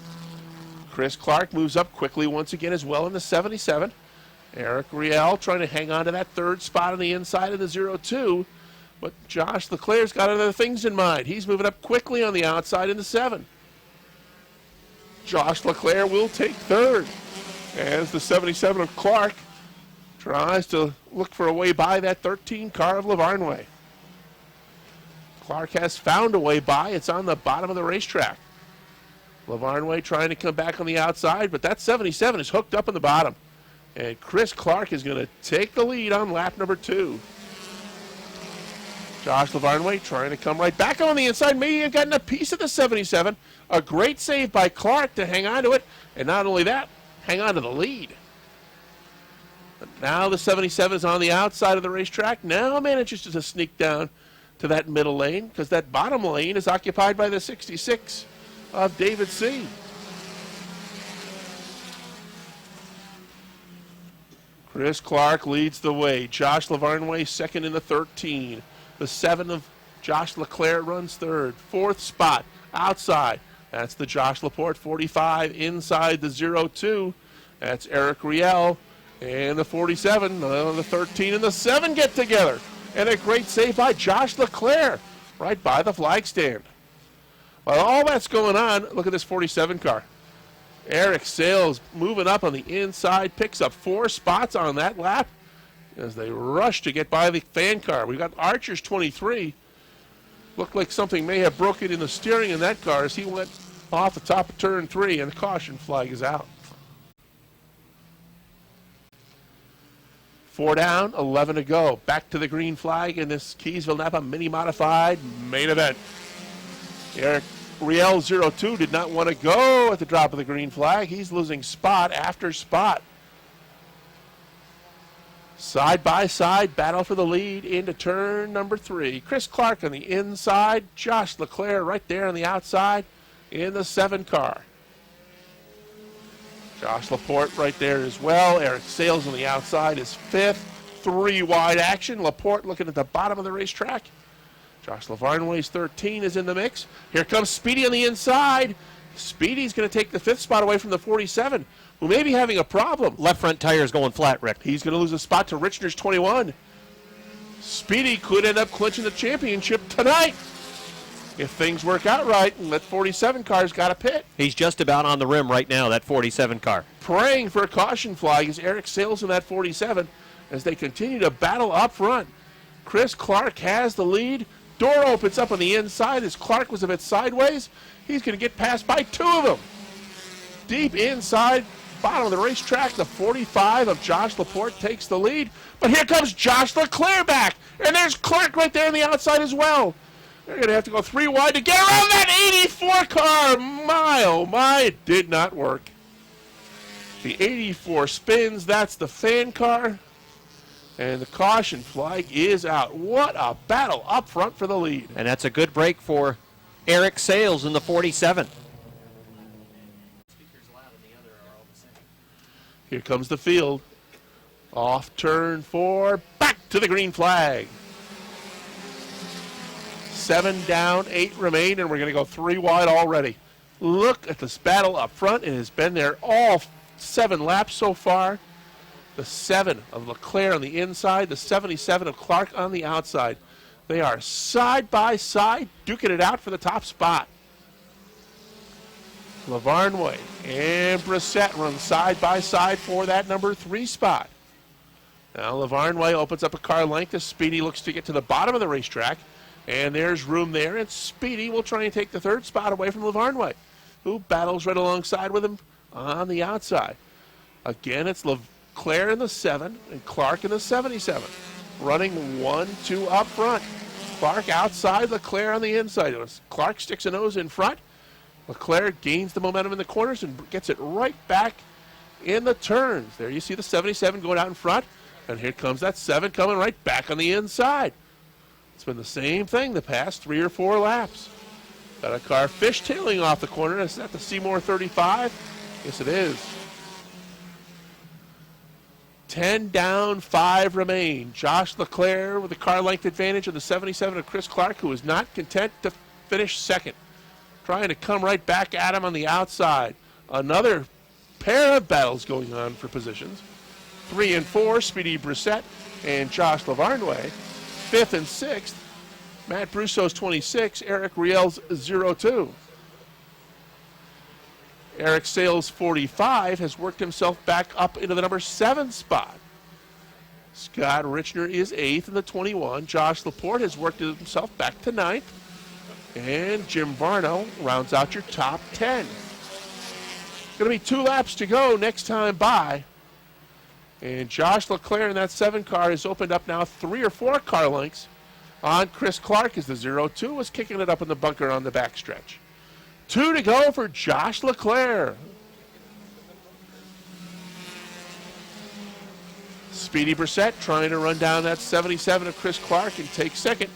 [SPEAKER 1] Chris Clark moves up quickly once again as well in the 77. Eric Riel trying to hang on to that 3rd spot on the inside of the 02. But Josh Leclerc's got other things in mind. He's moving up quickly on the outside in the 7. Josh Leclerc will take 3rd as the 77 of Clark tries to look for a way by that 13 car of Lavarnway. Clark has found a way by. It's on the bottom of the racetrack. Lavarnway trying to come back on the outside, but that 77 is hooked up in the bottom. And Chris Clark is going to take the lead on lap number 2. Josh Lavarnway trying to come right back on the inside. Maybe have gotten a piece of the 77. A great save by Clark to hang on to it. And not only that, hang on to the lead. But now the 77 is on the outside of the racetrack. Now manages to sneak down to that middle lane because that bottom lane is occupied by the 66 of David C. Chris Clark leads the way. Josh Lavarnway second in the 13. The 7 of Josh Leclerc runs third. 4th spot outside. That's the Josh Laporte 45 inside the 02. That's Eric Riel. And the 47, the 13 and the 7 get together. And a great save by Josh Leclerc right by the flag stand. While all that's going on, look at this 47 car. Eric Sales moving up on the inside, picks up 4 spots on that lap as they rush to get by the fan car. We've got Archer's 23. Looked like something may have broken in the steering in that car as he went off the top of turn 3, and the caution flag is out. 4 down, 11 to go. Back to the green flag in this Keysville Napa Mini Modified main event. Eric Riel 02 did not want to go at the drop of the green flag. He's losing spot after spot. Side by side battle for the lead into turn number 3. Chris Clark on the inside. Josh Leclerc right there on the outside in the 7 car. Josh Laporte right there as well. Eric Sales on the outside is 5th. 3 wide action. Laporte looking at the bottom of the racetrack. Josh Lavarnway's 13 is in the mix. Here comes Speedy on the inside. Speedy's going to take the 5th spot away from the 47, who may be having a problem.
[SPEAKER 2] Left front tire is going flat, Rick.
[SPEAKER 1] He's going to lose a spot to Richner's 21. Speedy could end up clinching the championship tonight. if things work out right, and that 47 car's got a pit.
[SPEAKER 2] He's just about on the rim right now, that 47 car.
[SPEAKER 1] Praying for a caution flag is Eric Sales in that 47 as they continue to battle up front. Chris Clark has the lead. Door opens up on the inside as Clark was a bit sideways. He's going to get passed by two of them. Deep inside, bottom of the racetrack, the 45 of Josh Laporte takes the lead. But here comes Josh Leclerc back. And there's Clark right there on the outside as well. They're going to have to go 3 wide to get around that 84 car. My, oh my, it did not work. The 84 spins. That's the fan car. And the caution flag is out. What a battle up front for the lead.
[SPEAKER 2] And that's a good break for Eric Sales in the 47.
[SPEAKER 1] Here comes the field. Off turn 4. Back to the green flag. 7 down, 8 remain, and we're going to go 3 wide already. Look at this battle up front. It has been there all 7 laps so far. The 7 of Leclerc on the inside, the 77 of Clark on the outside. They are side by side, duking it out for the top spot. Lavarnway and Brissett run side by side for that number 3 spot. Now Lavarnway opens up a car length as Speedy looks to get to the bottom of the racetrack. And there's room there, and Speedy will try and take the 3rd spot away from Lavarnway, who battles right alongside with him on the outside. Again, it's Leclerc in the 7 and Clark in the 77. Running 1-2 up front. Clark outside, Leclerc on the inside. Clark sticks a nose in front. Leclerc gains the momentum in the corners and gets it right back in the turns. There you see the 77 going out in front, and here comes that 7 coming right back on the inside. It's been the same thing the past 3 or 4 laps. Got a car fishtailing off the corner. Is that the Seymour 35? Yes, it is. 10 down, 5 remain. Josh Leclerc with a car length advantage of the 77 of Chris Clark, who is not content to finish 2nd. Trying to come right back at him on the outside. Another pair of battles going on for positions. 3 and 4, Speedy Brissett and Josh Lavarnway. 5th and 6th, Matt Brusso's 26, Eric Riel's 02. Eric Sales' 45 has worked himself back up into the number 7 spot. Scott Richner is 8th in the 21. Josh Laporte has worked himself back to 9th. And Jim Varno rounds out your top 10. Going to be 2 laps to go next time by. And Josh Leclerc in that 7 car has opened up now 3 or 4 car lengths on Chris Clark as the 02 was kicking it up in the bunker on the backstretch. 2 to go for Josh Leclerc. Speedy Brissett trying to run down that 77 of Chris Clark and take 2nd.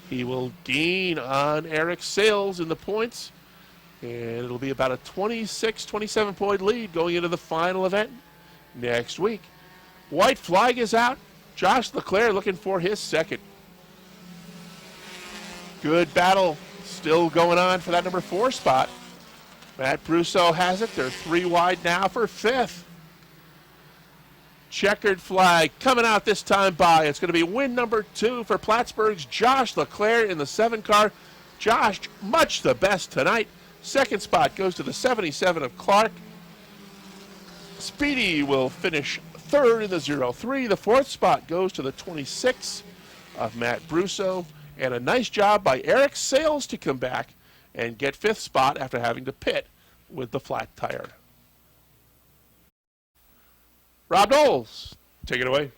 [SPEAKER 1] He will gain on Eric Sales in the points. And it'll be about a 26, 27 point lead going into the final event next week. White flag is out. Josh Leclerc looking for his 2nd. Good battle still going on for that number 4 spot. Matt Brusso has it. They're 3 wide now for 5th. Checkered flag coming out this time by. It's going to be win number 2 for Plattsburgh's Josh Leclerc in the 7 car. Josh, much the best tonight. 2nd spot goes to the 77 of Clark. Speedy will finish 3rd in the 03. The 4th spot goes to the 26 of Matt Brusso. And a nice job by Eric Sales to come back and get 5th spot after having to pit with the flat tire. Rob Knowles, take it away.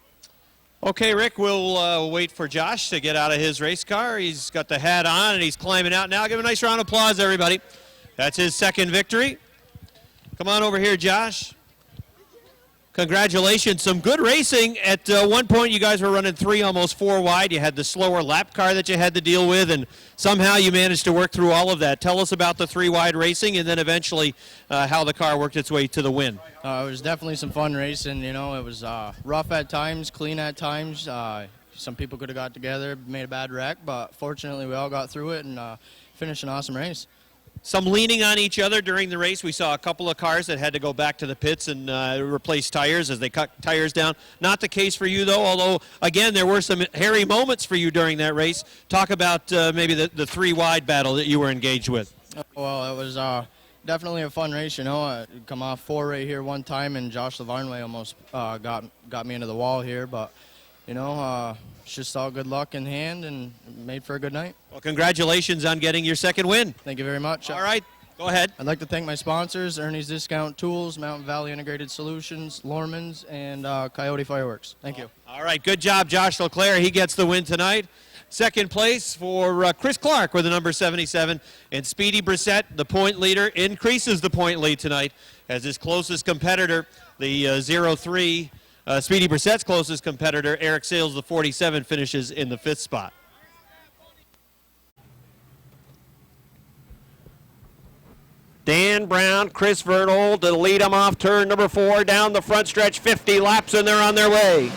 [SPEAKER 3] Okay, Rick, we'll wait for Josh to get out of his race car. He's got the hat on and he's climbing out now. Give him a nice round of applause, everybody. That's his 2nd victory. Come on over here, Josh. Congratulations. Some good racing. At one point, you guys were running 3, almost 4 wide. You had the slower lap car that you had to deal with, and somehow you managed to work through all of that. Tell us about the 3 wide racing and then eventually how the car worked its way to the win.
[SPEAKER 4] It was definitely some fun racing. You know, it was rough at times, clean at times. Some people could have got together, made a bad wreck, but fortunately we all got through it and finished an awesome race.
[SPEAKER 3] Some leaning on each other during the race. We saw a couple of cars that had to go back to the pits and replace tires as they cut tires down. Not the case for you, though, although, again, there were some hairy moments for you during that race. Talk about maybe the three-wide battle that you were engaged with.
[SPEAKER 4] Well, it was definitely a fun race, you know. I come off 4 right here one time, and Josh Lavarnway almost got me into the wall here. But, you know, it's just all good luck in hand and made for a good night.
[SPEAKER 3] Well, congratulations on getting your second win.
[SPEAKER 4] Thank you very much.
[SPEAKER 3] All right, go ahead.
[SPEAKER 4] I'd like to thank my sponsors, Ernie's Discount Tools, Mountain Valley Integrated Solutions, Lorman's, and Coyote Fireworks. Thank you.
[SPEAKER 3] All right, good job, Josh LeClaire. He gets the win tonight. Second place for Chris Clark with the number 77. And Speedy Brissett, the point leader, increases the point lead tonight as his closest competitor, the 0-3, Speedy Brissett's closest competitor, Eric Sales, the 47, finishes in the 5th spot.
[SPEAKER 2] Dan Brown, Chris Vernold to lead them off turn number 4 down the front stretch, 50 laps, and they're on their way.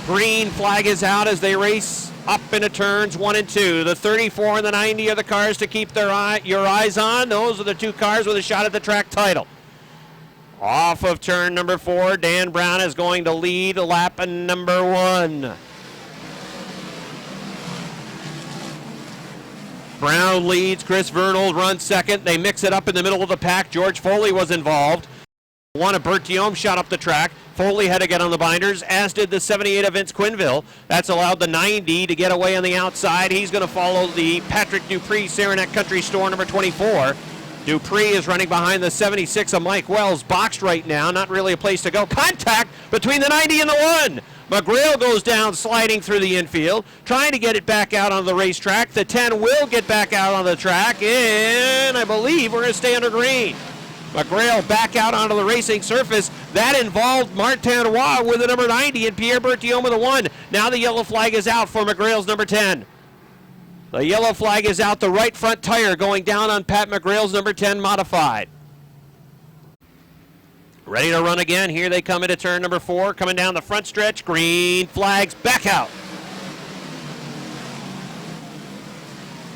[SPEAKER 2] Green flag is out as they race up into turns 1 and 2. The 34 and the 90 are the cars to keep your eyes on. Those are the 2 cars with a shot at the track title. Off of turn number 4, Dan Brown is going to lead lap number 1. Brown leads, Chris Vernold runs second. They mix it up in the middle of the pack. George Foley was involved. One of Bertiome shot up the track. Foley had to get on the binders, as did the 78 of Vince Quinville. That's allowed the 90 to get away on the outside. He's going to follow the Patrick Dupree Saranac Country Store number 24. Dupree is running behind the 76 of Mike Wells, boxed right now, not really a place to go. Contact between the 90 and the 1. McGrail goes down, sliding through the infield, trying to get it back out on the racetrack. The 10 will get back out on the track, and I believe we're going to stay under green. McGrail back out onto the racing surface. That involved Martin Roy with the number 90 and Pierre Bertiome with the 1. Now the yellow flag is out for McGrail's number 10. The yellow flag is out, the right front tire going down on Pat McGrail's number 10 modified. Ready to run again. Here they come into turn number 4, coming down the front stretch. Green flags back out.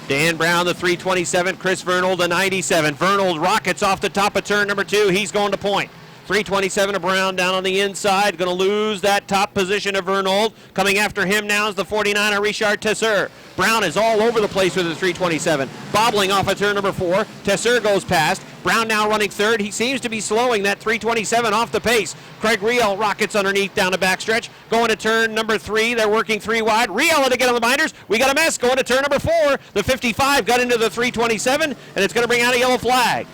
[SPEAKER 2] Dan Brown, the 327, Chris Vernold, the 97. Vernold rockets off the top of turn number 2. He's going to point. 327 of Brown down on the inside. Going to lose that top position of Vernold. Coming after him now is the 49er, Richard Tesseur. Brown is all over the place with the 327. Bobbling off of turn number 4. Tesseur goes past. Brown now running third. He seems to be slowing that 327 off the pace. Craig Riel rockets underneath down the backstretch. Going to turn number 3. They're working 3 wide. Riel had to get on the binders. We got a mess going to turn number 4. The 55 got into the 327, and it's going to bring out a yellow flag.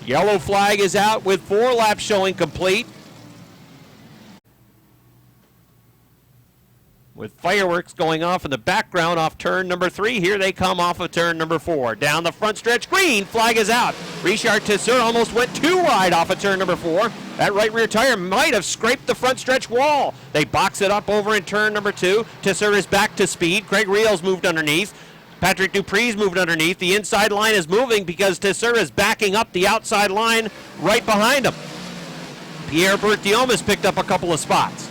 [SPEAKER 2] Yellow flag is out with 4 laps showing complete. With fireworks going off in the background off turn number 3. Here they come off of turn number 4. Down the front stretch, green flag is out. Richard Tesseur almost went 2 wide off of turn number 4. That right rear tire might have scraped the front stretch wall. They box it up over in turn number 2. Tesseur is back to speed. Craig Riel's moved underneath. Patrick Dupree's moved underneath. The inside line is moving because Tesseur is backing up the outside line right behind him. Pierre Bertiome has picked up a couple of spots.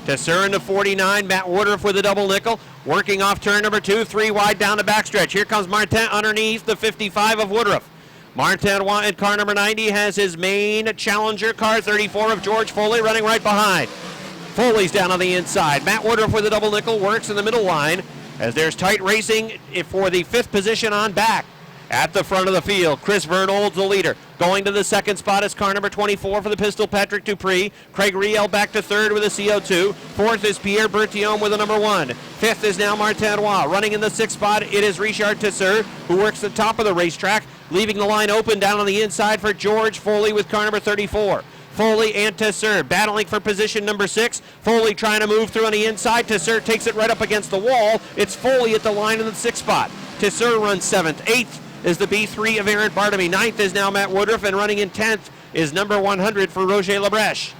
[SPEAKER 2] Tesseur in the 49, Matt Woodruff with a double nickel, working off turn number 2, 3 wide down the backstretch. Here comes Martin underneath the 55 of Woodruff. Martin in car number 90 has his main challenger, car 34 of George Foley, running right behind. Foley's down on the inside. Matt Woodruff with a double nickel works in the middle line as there's tight racing for the 5th position on back. At the front of the field, Chris Vernold's the leader. Going to the 2nd spot is car number 24 for the pistol, Patrick Dupree. Craig Riel back to 3rd with a CO2. 4th is Pierre Bertiome with a number 1. 5th is now Martin Roy. Running in the 6th spot, it is Richard Tesseur, who works the top of the racetrack, leaving the line open down on the inside for George Foley with car number 34. Foley and Tesseur battling for position number 6. Foley trying to move through on the inside. Tesseur takes it right up against the wall. It's Foley at the line in the 6th spot. Tesseur runs 7th. 8th is the B3 of Aaron Bartamy. 9th is now Matt Woodruff, and running in 10th is number 100 for Roger Labreche.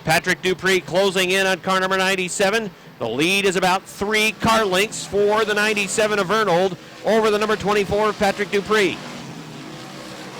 [SPEAKER 2] Patrick Dupree closing in on car number 97. The lead is about 3 car lengths for the 97 of Vernold over the number 24 of Patrick Dupree.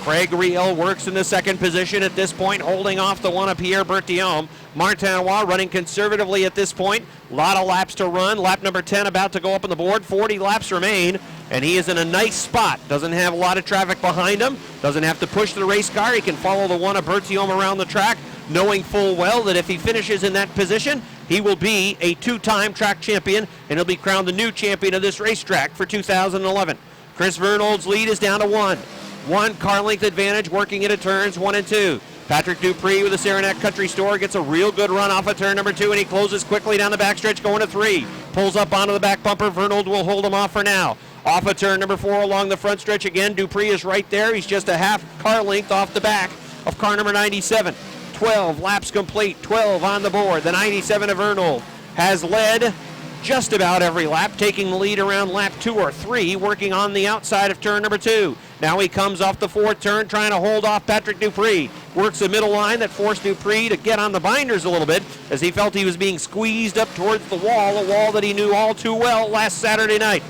[SPEAKER 2] Craig Riel works in the 2nd position at this point, holding off the 1 of Pierre Bertiome. Martin Roy running conservatively at this point. A lot of laps to run. Lap number 10 about to go up on the board. 40 laps remain. and he is in a nice spot. Doesn't have a lot of traffic behind him, doesn't have to push the race car. He can follow the one of Bertium around the track, knowing full well that if he finishes in that position, he will be a two-time track champion, and he'll be crowned the new champion of this racetrack for 2011. Chris Vernold's lead is down to 1. 1 car length advantage working into turns 1 and 2. Patrick Dupree with the Saranac Country Store gets a real good run off of turn number 2, and he closes quickly down the backstretch going to 3. Pulls up onto the back bumper. Vernold will hold him off for now. Off of turn number 4 along the front stretch again. Dupree is right there. He's just a half car length off the back of car number 97. 12 laps complete, 12 on the board. The 97 of Vernold has led just about every lap, taking the lead around lap 2 or 3, working on the outside of turn number 2. Now he comes off the 4th turn, trying to hold off Patrick Dupree. Works the middle line that forced Dupree to get on the binders a little bit as he felt he was being squeezed up towards the wall, a wall that he knew all too well last Saturday night.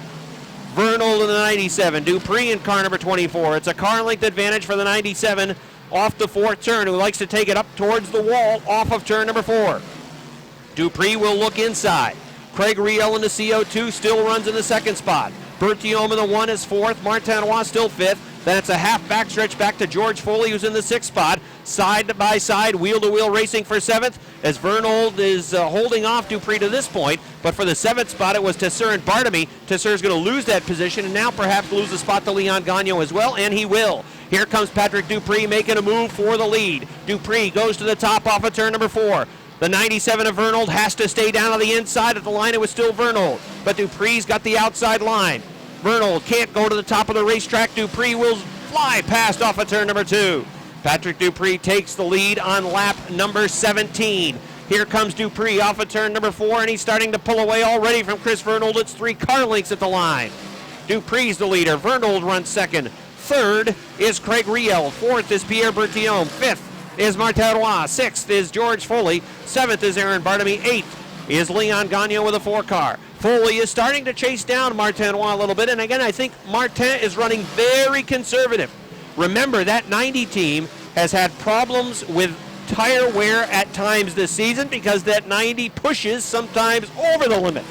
[SPEAKER 2] Vernold in the 97, Dupree in car number 24. It's a car length advantage for the 97 off the 4th turn, who likes to take it up towards the wall off of turn number 4. Dupree will look inside. Craig Riel in the CO2 still runs in the 2nd spot. Bertium in the 1 is 4th. Martinois still 5th. Then it's a half backstretch back to George Foley, who's in the 6th spot. Side by side, wheel-to-wheel racing for 7th, as Vernold is holding off Dupree to this point. But for the 7th spot, it was Tesser and Bartamy. Tesser's going to lose that position and now perhaps lose the spot to Leon Gagnon as well, and he will. Here comes Patrick Dupree making a move for the lead. Dupree goes to the top off of turn number 4. The 97 of Vernold has to stay down on the inside. At the line, it was still Vernold, but Dupree's got the outside line. Vernold can't go to the top of the racetrack. Dupree will fly past off of turn number 2. Patrick Dupree takes the lead on lap number 17. Here comes Dupree off of turn number 4, and he's starting to pull away already from Chris Vernold. It's 3 car lengths at the line. Dupree's the leader. Vernold runs 2nd. 3rd is Craig Riel. 4th is Pierre Bertillon. 5th is Martinois. 6th is George Foley. 7th is Aaron Bartamy. 8th is Leon Gagnon with a 4 car. Foley is starting to chase down Martinois a little bit, and again, I think Martin is running very conservative. Remember, that 90 team has had problems with tire wear at times this season because that 90 pushes sometimes over the limit.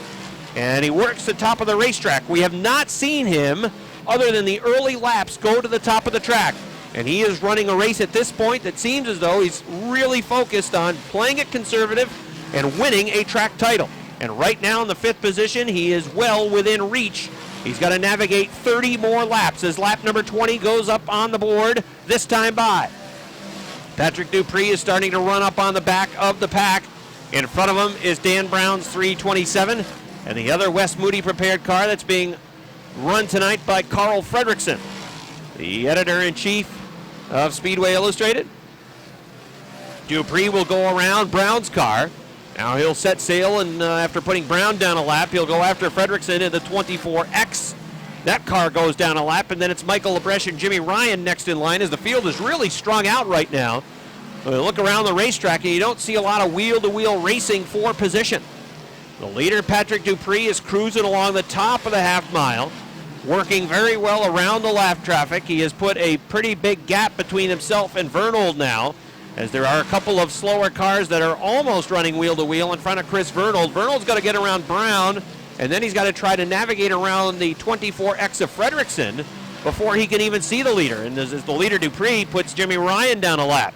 [SPEAKER 2] And he works the top of the racetrack. We have not seen him, other than the early laps, go to the top of the track. And he is running a race at this point that seems as though he's really focused on playing it conservative and winning a track title. And right now in the 5th position, he is well within reach. He's got to navigate 30 more laps as lap number 20 goes up on the board, this time by. Patrick Dupree is starting to run up on the back of the pack. In front of him is Dan Brown's 327, and the other Wes Moody prepared car that's being run tonight by Carl Fredrickson, the editor-in-chief of Speedway Illustrated. Dupree will go around Brown's car. Now he'll set sail, and after putting Brown down a lap, he'll go after Fredrickson in the 24X. That car goes down a lap, and then it's Michael Lebrecht and Jimmy Ryan next in line as the field is really strung out right now. Look around the racetrack, and you don't see a lot of wheel-to-wheel racing for position. The leader, Patrick Dupree, is cruising along the top of the half mile, working very well around the lap traffic. He has put a pretty big gap between himself and Vernold now, as there are a couple of slower cars that are almost running wheel-to-wheel in front of Chris Vernold. Vernold's got to get around Brown, and then he's got to try to navigate around the 24X of Fredrickson before he can even see the leader. And as the leader, Dupree, puts Jimmy Ryan down a lap.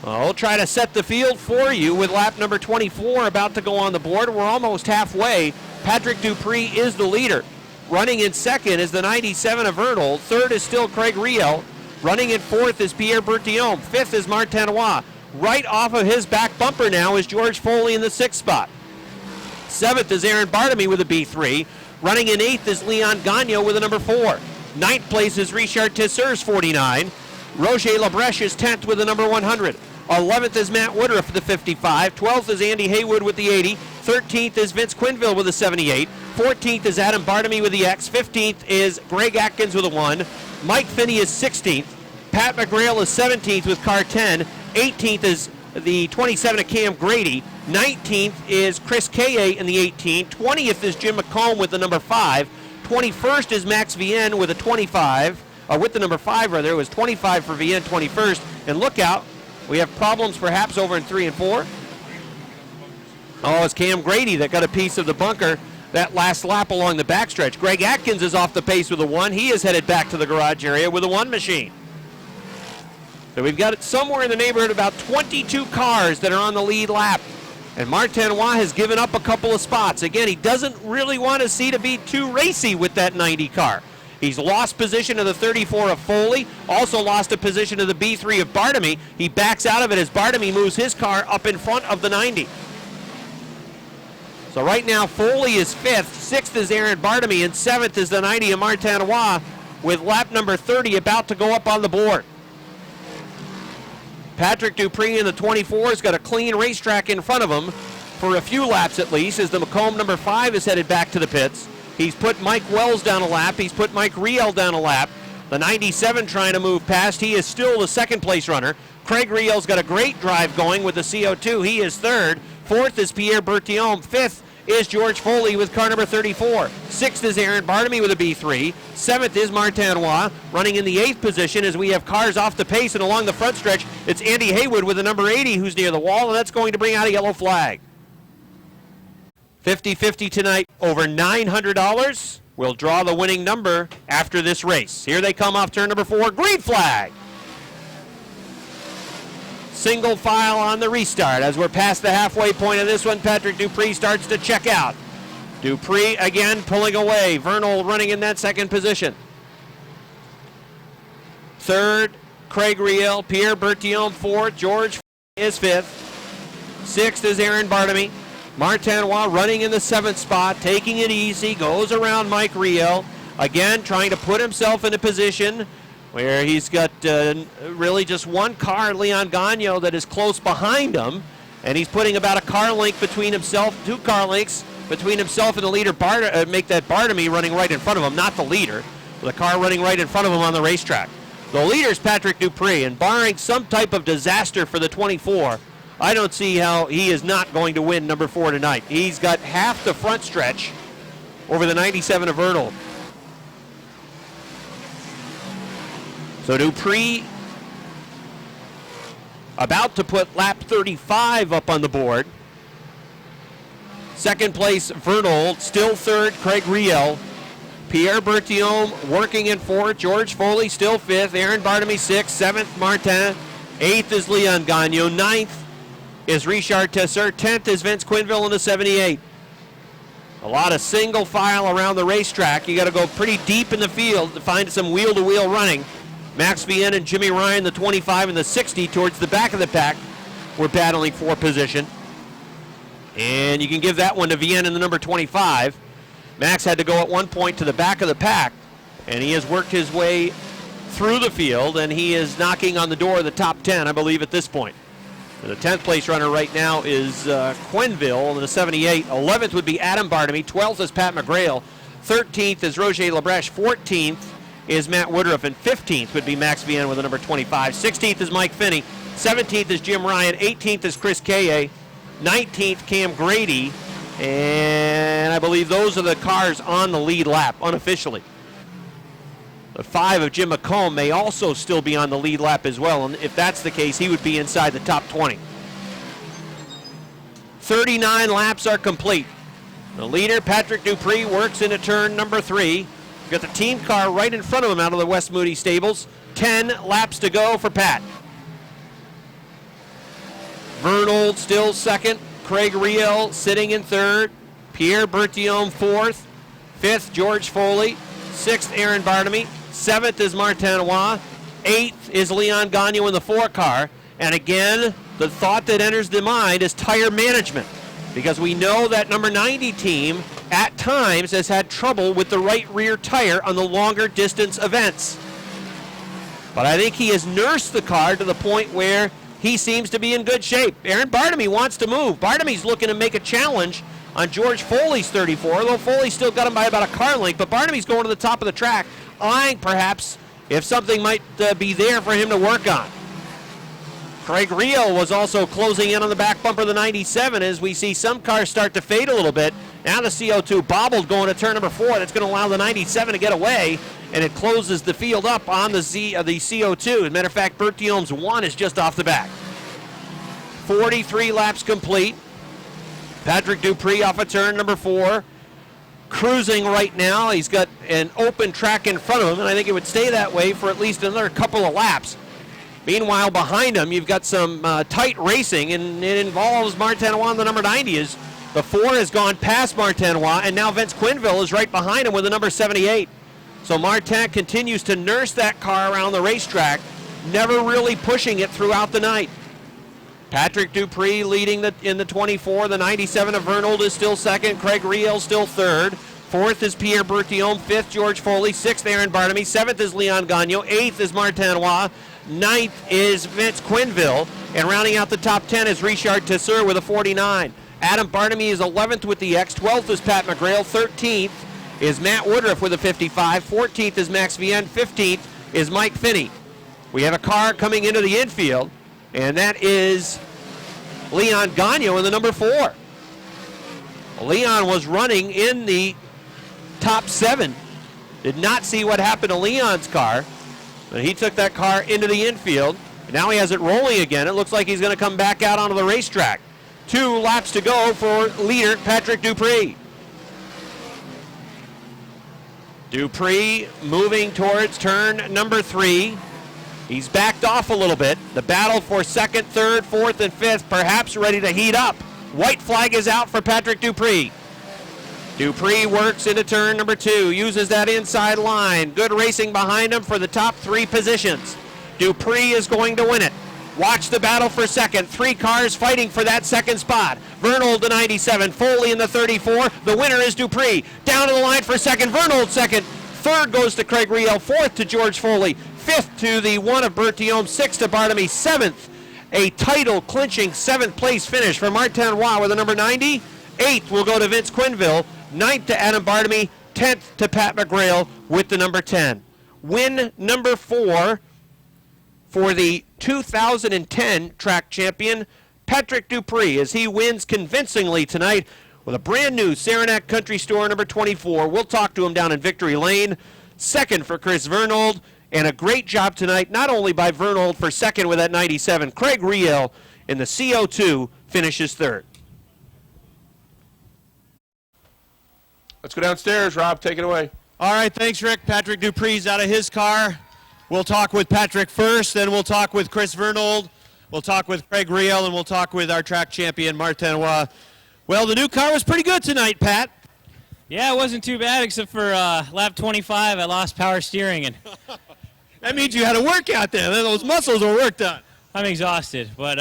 [SPEAKER 2] I'll try to set the field for you with lap number 24 about to go on the board. We're almost halfway. Patrick Dupree is the leader. Running in 2nd is the 97 of Vernold. 3rd is still Craig Riel. Running in 4th is Pierre Bertillon. 5th is Martinois. Right off of his back bumper now is George Foley in the 6th spot. 7th is Aaron Bartamy with a B3. Running in 8th is Leon Gagnon with a number 4. 9th place is Richard Tessers, 49. Roger Lebrecht is 10th with the number 100. 11th is Matt Woodruff with the 55. 12th is Andy Haywood with the 80. 13th is Vince Quinville with the 78. 14th is Adam Bartamy with the X. 15th is Greg Atkins with a 1. Mike Finney is 16th. Pat McGrail is 17th with car 10. 18th is the 27 of Cam Grady. 19th is Chris Kaye in the 18. 20th is Jim McComb with the number 5. 21st is Max Vienne with a 25. With the number 5, rather. It was 25 for Vienne, 21st. And look out, we have problems perhaps over in 3 and 4. Oh, it's Cam Grady that got a piece of the bunker that last lap along the backstretch. Greg Atkins is off the pace with a 1. He is headed back to the garage area with a 1 machine. So we've got it somewhere in the neighborhood about 22 cars that are on the lead lap. And Martinois has given up a couple of spots. Again, he doesn't really want to see to be too racy with that 90 car. He's lost position to the 34 of Foley, also lost a position to the B3 of Bartamy. He backs out of it as Bartamy moves his car up in front of the 90. So right now, Foley is 5th, 6th is Aaron Bartamy, and 7th is the 90 of Martinois, with lap number 30 about to go up on the board. Patrick Dupree in the 24 has got a clean racetrack in front of him for a few laps at least, as the Macomb number 5 is headed back to the pits. He's put Mike Wells down a lap. He's put Mike Riel down a lap. The 97 trying to move past. He is still the second place runner. Craig Riel's got a great drive going with the CO2. He is 3rd. 4th is Pierre Bertillon. 5th is George Foley with car number 34. 6th is Aaron Bartamy with a B3. 7th is Martinois running in the 8th position as we have cars off the pace, and along the front stretch it's Andy Haywood with the number 80 who's near the wall, and that's going to bring out a yellow flag. 50-50 tonight, over $900. We'll draw the winning number after this race. Here they come off turn number 4, green flag. Single file on the restart. As we're past the halfway point of this one, Patrick Dupree starts to check out. Dupree again pulling away. Vernal running in that second position. 3rd, Craig Riel. Pierre Bertillon 4th. George is 5th. 6th is Aaron Bartamy. Martinois running in the 7th spot, taking it easy, goes around Mike Riel. Again, trying to put himself in a position where he's got really just one car, Leon Gagnon, that is close behind him. And he's putting about a car length between himself, 2 car lengths between himself and the leader, make that Bartamy running right in front of him, not the leader. The car running right in front of him on the racetrack. The leader's Patrick Dupree, and barring some type of disaster for the 24, I don't see how he is not going to win number 4 tonight. He's got half the front stretch over the 97 of Vernal. So Dupree about to put lap 35 up on the board. Second place, Vernal. Still 3rd, Craig Riel. Pierre Bertillon working in 4th. George Foley still 5th. Aaron Bartamy 6th. 7th, Martin. 8th is Leon Gagnon. 9th is Richard Tesser. 10th is Vince Quinville in the 78. A lot of single file around the racetrack. You got to go pretty deep in the field to find some wheel-to-wheel running. Max Vienne and Jimmy Ryan, the 25 and the 60, towards the back of the pack, were battling for position. And you can give that one to Vienne in the number 25. Max had to go at one point to the back of the pack, and he has worked his way through the field, and he is knocking on the door of the top 10, I believe, at this point. The 10th place runner right now is Quinville in the 78. 11th would be Adam Bartamy. 12th is Pat McGrail. 13th is Roger Labreche. 14th is Matt Woodruff. And 15th would be Max Vienne with the number 25. 16th is Mike Finney. 17th is Jim Ryan. 18th is Chris Kaye. 19th, Cam Grady. And I believe those are the cars on the lead lap, unofficially. The 5 of Jim McComb may also still be on the lead lap as well, and if that's the case, he would be inside the top 20. 39 laps are complete. The leader, Patrick Dupree, works into turn number 3. We've got the team car right in front of him out of the West Moody stables. 10 laps to go for Pat. Vernal still second. Craig Riel sitting in 3rd. Pierre Bertillon 4th. 5th, George Foley. 6th, Aaron Bartamy. 7th is Martinois. 8th is Leon Gagnon in the 4 car. And again, the thought that enters the mind is tire management, because we know that number 90 team at times has had trouble with the right rear tire on the longer distance events. But I think he has nursed the car to the point where he seems to be in good shape. Aaron Bartamy wants to move. Bartamy's looking to make a challenge on George Foley's 34, although Foley still got him by about a car length, but Bartamy's going to the top of the track, eyeing perhaps if something might be there for him to work on. Craig Riel was also closing in on the back bumper of the 97 as we see some cars start to fade a little bit. Now the CO2 bobbled going to turn number 4. That's going to allow the 97 to get away, and it closes the field up on the CO2. As a matter of fact, Bertillon's 1 is just off the back. 43 laps complete. Patrick Dupree off of turn number 4. cruising right now. He's got an open track in front of him, and I think it would stay that way for at least another couple of laps. Meanwhile, behind him, you've got some tight racing, and it involves Martinois, the number 90. The 4 has gone past Martinois, and now Vince Quinville is right behind him with the number 78. So Martin continues to nurse that car around the racetrack, never really pushing it throughout the night. Patrick Dupree leading in the 24. The 97 of Vernold is still second. Craig Riel still third. Fourth is Pierre Bertillon. Fifth, George Foley. Sixth, Aaron Bartamy. Seventh is Leon Gagnon. Eighth is Martinois. Ninth is Vince Quinville. And rounding out the top 10 is Richard Tesseur with a 49. Adam Bartamy is 11th with the X. 12th is Pat McGrail. 13th is Matt Woodruff with a 55. 14th is Max Vienne. 15th is Mike Finney. We have a car coming into the infield, and that is Leon Gagnon in the number 4. Leon was running in the top 7. Did not see what happened to Leon's car, but he took that car into the infield. And now he has it rolling again. It looks like he's going to come back out onto the racetrack. 2 laps to go for leader Patrick Dupree. Dupree moving towards turn number 3. He's backed off a little bit. The battle for second, third, fourth, and fifth perhaps ready to heat up. White flag is out for Patrick Dupree. Dupree works into turn number 2, uses that inside line. Good racing behind him for the top 3 positions. Dupree is going to win it. Watch the battle for second. 3 cars fighting for that second spot. Vernold the 97, Foley in the 34. The winner is Dupree. Down to the line for second. Vernold second. Third goes to Craig Riel. Fourth to George Foley. Fifth to the 1 of Bertillon. Sixth to Bartamy. Seventh, a title clinching 7th place finish for Martinois with the number 90. Eighth will go to Vince Quinville. Ninth to Adam Bartamy. 10th to Pat McGrail with the number 10. Win number 4 for the 2010 track champion Patrick Dupree as he wins convincingly tonight with a brand new Saranac Country Store number 24. We'll talk to him down in Victory Lane. Second for Chris Vernold, and a great job tonight not only by Vernold for second with that 97. Craig Riel in the CO2 finishes third.
[SPEAKER 1] Let's go downstairs. Rob, take it away.
[SPEAKER 3] All right, thanks, Rick. Patrick Dupree's out of his car. We'll talk with Patrick first, then we'll talk with Chris Vernold. We'll talk with Craig Riel, and we'll talk with our track champion, Martinois. Well, the new car was pretty good tonight, Pat.
[SPEAKER 5] Yeah, it wasn't too bad, except for lap 25, I lost power steering. And
[SPEAKER 3] that means you had a workout there. Those muscles were worked on.
[SPEAKER 5] I'm exhausted. But,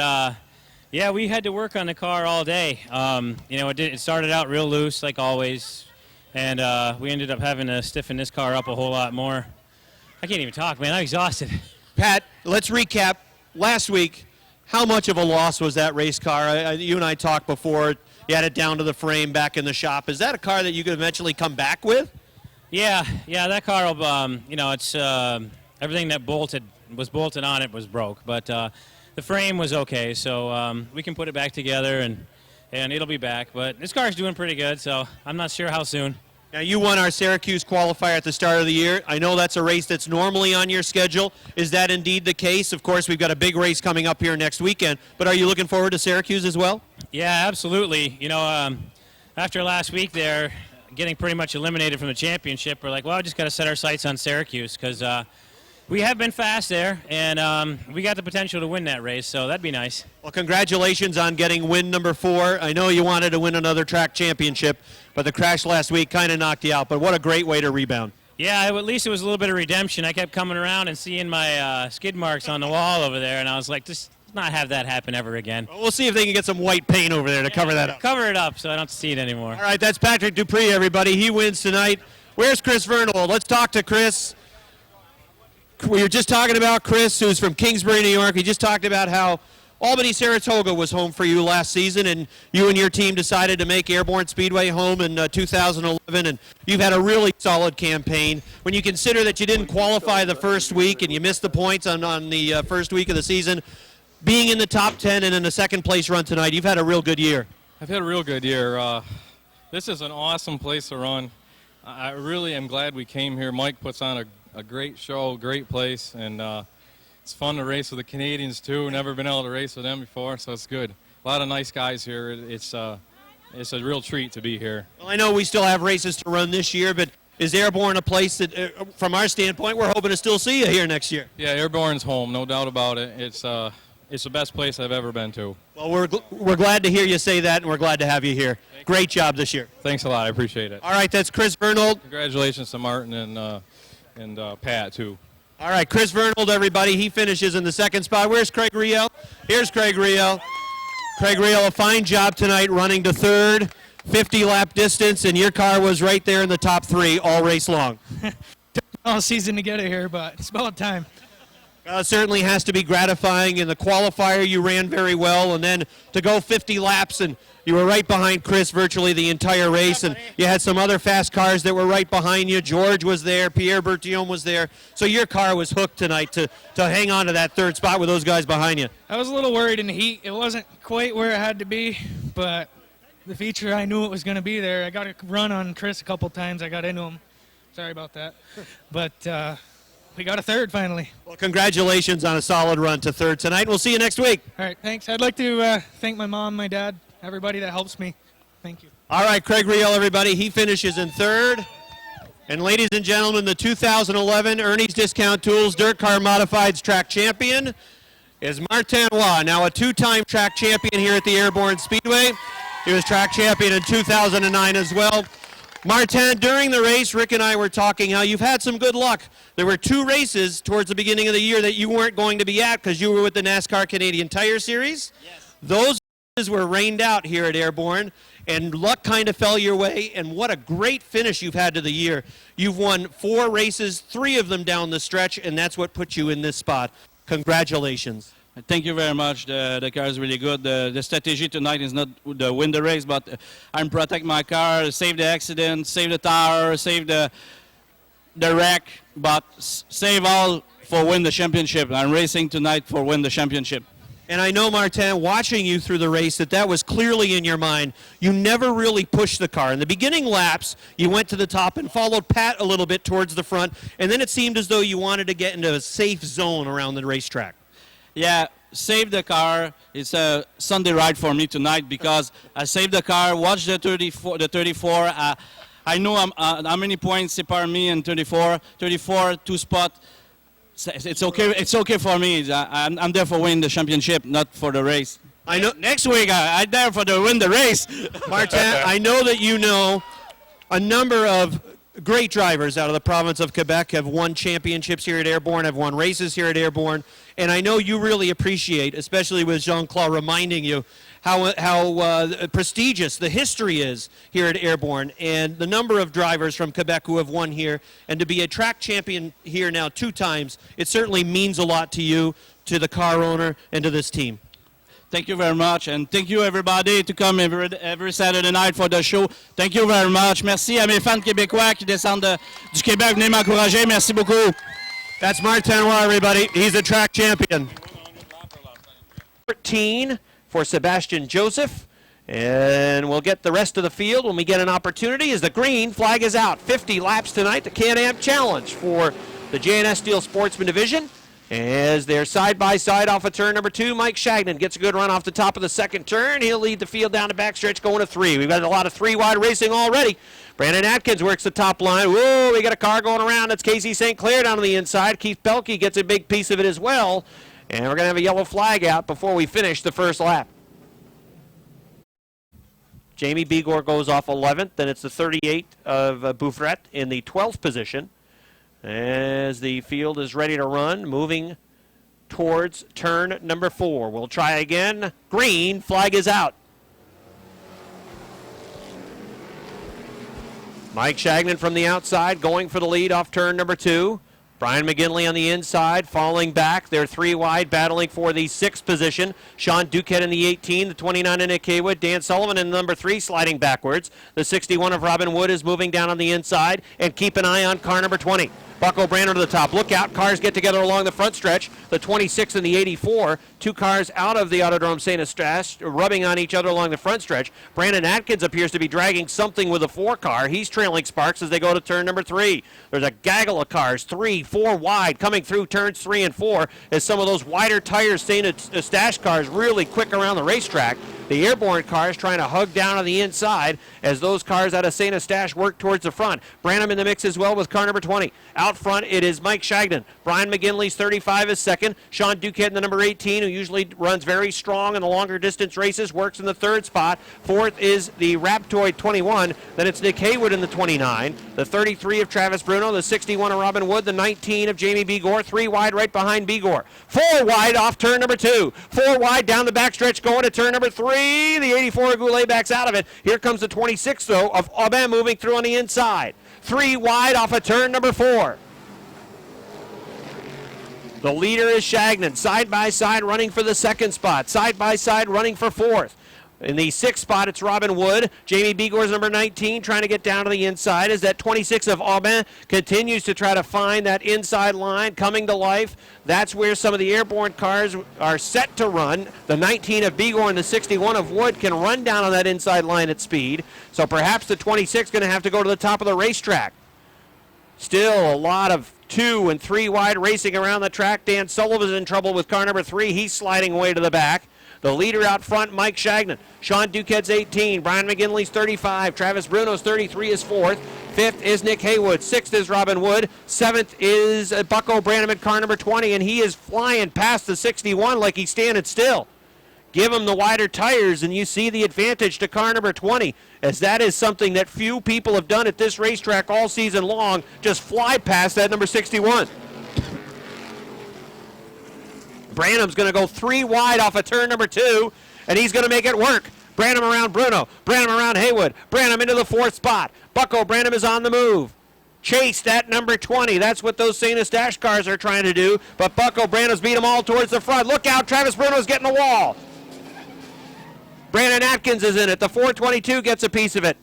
[SPEAKER 5] yeah, we had to work on the car all day. It started out real loose, like always, and we ended up having to stiffen this car up a whole lot more. I can't even talk, man. I'm exhausted.
[SPEAKER 3] Pat, let's recap. Last week, how much of a loss was that race car? You and I talked before. You had it down to the frame back in the shop. Is that a car that you could eventually come back with?
[SPEAKER 5] Yeah, that car will, it's everything that was bolted on it was broke. But the frame was okay, so we can put it back together, and it'll be back. But this car's doing pretty good, so I'm not sure how soon.
[SPEAKER 3] Now, you won our Syracuse Qualifier at the start of the year. I know that's a race that's normally on your schedule. Is that indeed the case? Of course, we've got a big race coming up here next weekend, but are you looking forward to Syracuse as well?
[SPEAKER 5] Yeah, absolutely. After last week there, getting pretty much eliminated from the championship, we're like, well, we just got to set our sights on Syracuse because we have been fast there, and we got the potential to win that race, so that'd be nice.
[SPEAKER 3] Well, congratulations on getting win number 4. I know you wanted to win another track championship, but the crash last week kind of knocked you out, but what a great way to rebound.
[SPEAKER 5] Yeah, at least it was a little bit of redemption. I kept coming around and seeing my skid marks on the wall over there, and I was like, just not have that happen ever again.
[SPEAKER 3] Well, we'll see if they can get some white paint over there to cover that up.
[SPEAKER 5] Cover it up so I don't have to see it anymore.
[SPEAKER 3] All right, that's Patrick Dupree, everybody. He wins tonight. Where's Chris Vernold? Let's talk to Chris. We were just talking about Chris, who's from Kingsbury, New York. He just talked about how Albany-Saratoga was home for you last season, and you and your team decided to make Airborne Speedway home in 2011, and you've had a really solid campaign. When you consider that you didn't qualify the first week and you missed the points on the first week of the season, being in the top 10 and in a second-place run tonight, you've had a real good year.
[SPEAKER 6] I've had a real good year. This is an awesome place to run. I really am glad we came here. Mike puts on a great show, great place, and it's fun to race with the Canadians too. Never been able to race with them before, so it's good. A lot of nice guys here. It's it's a real treat to be here.
[SPEAKER 3] Well, I know we still have races to run this year, but is Airborne a place that, from our standpoint, we're hoping to still see you here next year?
[SPEAKER 6] Yeah, Airborne's home, no doubt about it. It's the best place I've ever been to.
[SPEAKER 3] Well, we're glad to hear you say that, and we're glad to have you here. Great job this year.
[SPEAKER 6] Thanks a lot. I appreciate it.
[SPEAKER 3] All right, that's Chris Vernold.
[SPEAKER 6] Congratulations to Martin and Pat, too.
[SPEAKER 3] All right, Chris Vernold, everybody. He finishes in the second spot. Where's Craig Riel? Here's Craig Riel. Craig Riel, a fine job tonight running to third, 50-lap distance, and your car was right there in the top three all race long.
[SPEAKER 7] Took all season to get it here, but it's about time.
[SPEAKER 3] It certainly has to be gratifying. In the qualifier, you ran very well, and then to go 50 laps, and you were right behind Chris virtually the entire race, and you had some other fast cars that were right behind you. George was there, Pierre Bertillon was there, so your car was hooked tonight to hang on to that third spot with those guys behind you.
[SPEAKER 7] I was a little worried in the heat. It wasn't quite where it had to be, but the feature, I knew it was going to be there. I got a run on Chris a couple times. I got into him. Sorry about that. But we got a third finally.
[SPEAKER 3] Well, congratulations on a solid run to third tonight. We'll see you next week.
[SPEAKER 7] All right, thanks. I'd like to thank my mom, my dad, everybody that helps me. Thank you.
[SPEAKER 3] All right, Craig Riel, everybody. He finishes in third. And ladies and gentlemen, the 2011 Ernie's Discount Tools Dirt Car Modifieds track champion is Martin Roy, now a two-time track champion here at the Airborne Speedway. He was track champion in 2009 as well. Martin, during the race, Rick and I were talking how you've had some good luck. There were two races towards the beginning of the year that you weren't going to be at because you were with the NASCAR Canadian Tire Series. Yes. Those races were rained out here at Airborne, and luck kind of fell your way, and what a great finish you've had to the year. You've won 4 races, 3 of them down the stretch, and that's what put you in this spot. Congratulations.
[SPEAKER 8] Thank you very much. The car is really good. The strategy tonight is not to win the race, but I'm protect my car, save the accident, save the tire, save the wreck, but save all for win the championship. I'm racing tonight for win the championship.
[SPEAKER 3] And I know, Martin, watching you through the race, that was clearly in your mind. You never really pushed the car. In the beginning laps, you went to the top and followed Pat a little bit towards the front, and then it seemed as though you wanted to get into a safe zone around the racetrack.
[SPEAKER 8] Yeah, save the car. It's a Sunday ride for me tonight because I saved the car, watched the 34. I know how many points separate me and 34. 34, 2 spots. It's okay. It's okay for me. I'm there for win the championship, not for the race.
[SPEAKER 3] I know.
[SPEAKER 8] Next week I'm there for the win the race.
[SPEAKER 3] Martin, I know that you know a number of great drivers out of the province of Quebec have won championships here at Airborne, have won races here at Airborne, and I know you really appreciate, especially with Jean-Claude reminding you how prestigious the history is here at Airborne and the number of drivers from Quebec who have won here, and to be a track champion here now 2 times, it certainly means a lot to you, to the car owner, and to this team.
[SPEAKER 8] Thank you very much, and thank you everybody to come every Saturday night for the show. Thank you very much. Merci à mes fans québécois qui descendent du Québec. Venez m'encourager. Merci beaucoup.
[SPEAKER 3] That's Martin Roy, everybody. He's a track champion. 13 for Sebastian Joseph, and we'll get the rest of the field when we get an opportunity as the green flag is out. 50 laps tonight, the Can-Am Challenge for the J&S Steel Sportsman Division. As they're side-by-side off of turn number 2, Mike Shagnon gets a good run off the top of the second turn. He'll lead the field down the backstretch going to 3. We've got a lot of 3-wide racing already. Brandon Atkins works the top line. Whoa, we got a car going around. That's Casey St. Clair down on the inside. Keith Pelkey gets a big piece of it as well. And we're going to have a yellow flag out before we finish the first lap. Jamie Begor goes off 11th. Then it's the 38 of Bouffret in the 12th position. As the field is ready to run, moving towards turn number 4. We'll try again. Green flag is out. Mike Shagnon from the outside going for the lead off turn number 2. Brian McGinley on the inside, falling back. They're 3 wide, battling for the 6th position. Sean Duquette in the 18, the 29 in Nick Haywood. Dan Sullivan in number 3, sliding backwards. The 61 of Robin Wood is moving down on the inside, and keep an eye on car number 20. Buck O'Brien to the top. Look out, cars get together along the front stretch. The 26 and the 84
[SPEAKER 2] two cars out of the Autodrome St. Eustache, rubbing on each other along the front stretch. Brandon Atkins appears to be dragging something with a 4 car. He's trailing Sparks as they go to turn number 3. There's a gaggle of cars, 3, 4 wide, coming through turns 3 and 4 as some of those wider tires St. Eustache cars really quick around the racetrack. The Airborne cars trying to hug down on the inside as those cars out of St. Eustache work towards the front. Branham in the mix as well with car number 20. Out front, it is Mike Shagnon. Brian McGinley's 35 is second. Sean Duquette in the number 18, who usually runs very strong in the longer distance races, works in the 3rd spot. 4th is the Raptoid 21. Then it's Nick Haywood in the 29. The 33 of Travis Bruno. The 61 of Robin Wood. The 19 of Jamie Begor. 3 wide right behind Begor. 4 wide off turn number 2. 4 wide down the backstretch going to turn number 3. The 84 of Goulet backs out of it. Here comes the 26, though, of Aubin moving through on the inside. 3 wide off of turn number 4. The leader is Shagnon, side by side running for the 2nd spot, side by side running for 4th. In the 6th spot, it's Robin Wood. Jamie Begor's number 19 trying to get down to the inside as that 26 of Aubin continues to try to find that inside line coming to life. That's where some of the Airborne cars are set to run. The 19 of Begor and the 61 of Wood can run down on that inside line at speed. So perhaps the 26 is going to have to go to the top of the racetrack. Still a lot of 2 and 3 wide racing around the track. Dan Sullivan's in trouble with car number 3. He's sliding away to the back. The leader out front, Mike Shagnon. Sean Duquette's 18. Brian McGinley's 35. Travis Bruno's 33 is 4th. 5th is Nick Haywood. 6th is Robin Wood. 7th is Bucko Branham at car number 20, and he is flying past the 61 like he's standing still. Give him the wider tires, and you see the advantage to car number 20, as that is something that few people have done at this racetrack all season long, just fly past that number 61. Branham's going to go 3 wide off of turn number 2, and he's going to make it work. Branham around Bruno. Branham around Haywood. Branham into the 4th spot. Bucko Branham is on the move. Chase that number 20. That's what those St. Eustache cars are trying to do, but Bucko Branham's beat them all towards the front. Look out, Travis Bruno's getting the wall. Brandon Atkins is in it. The 422 gets a piece of it.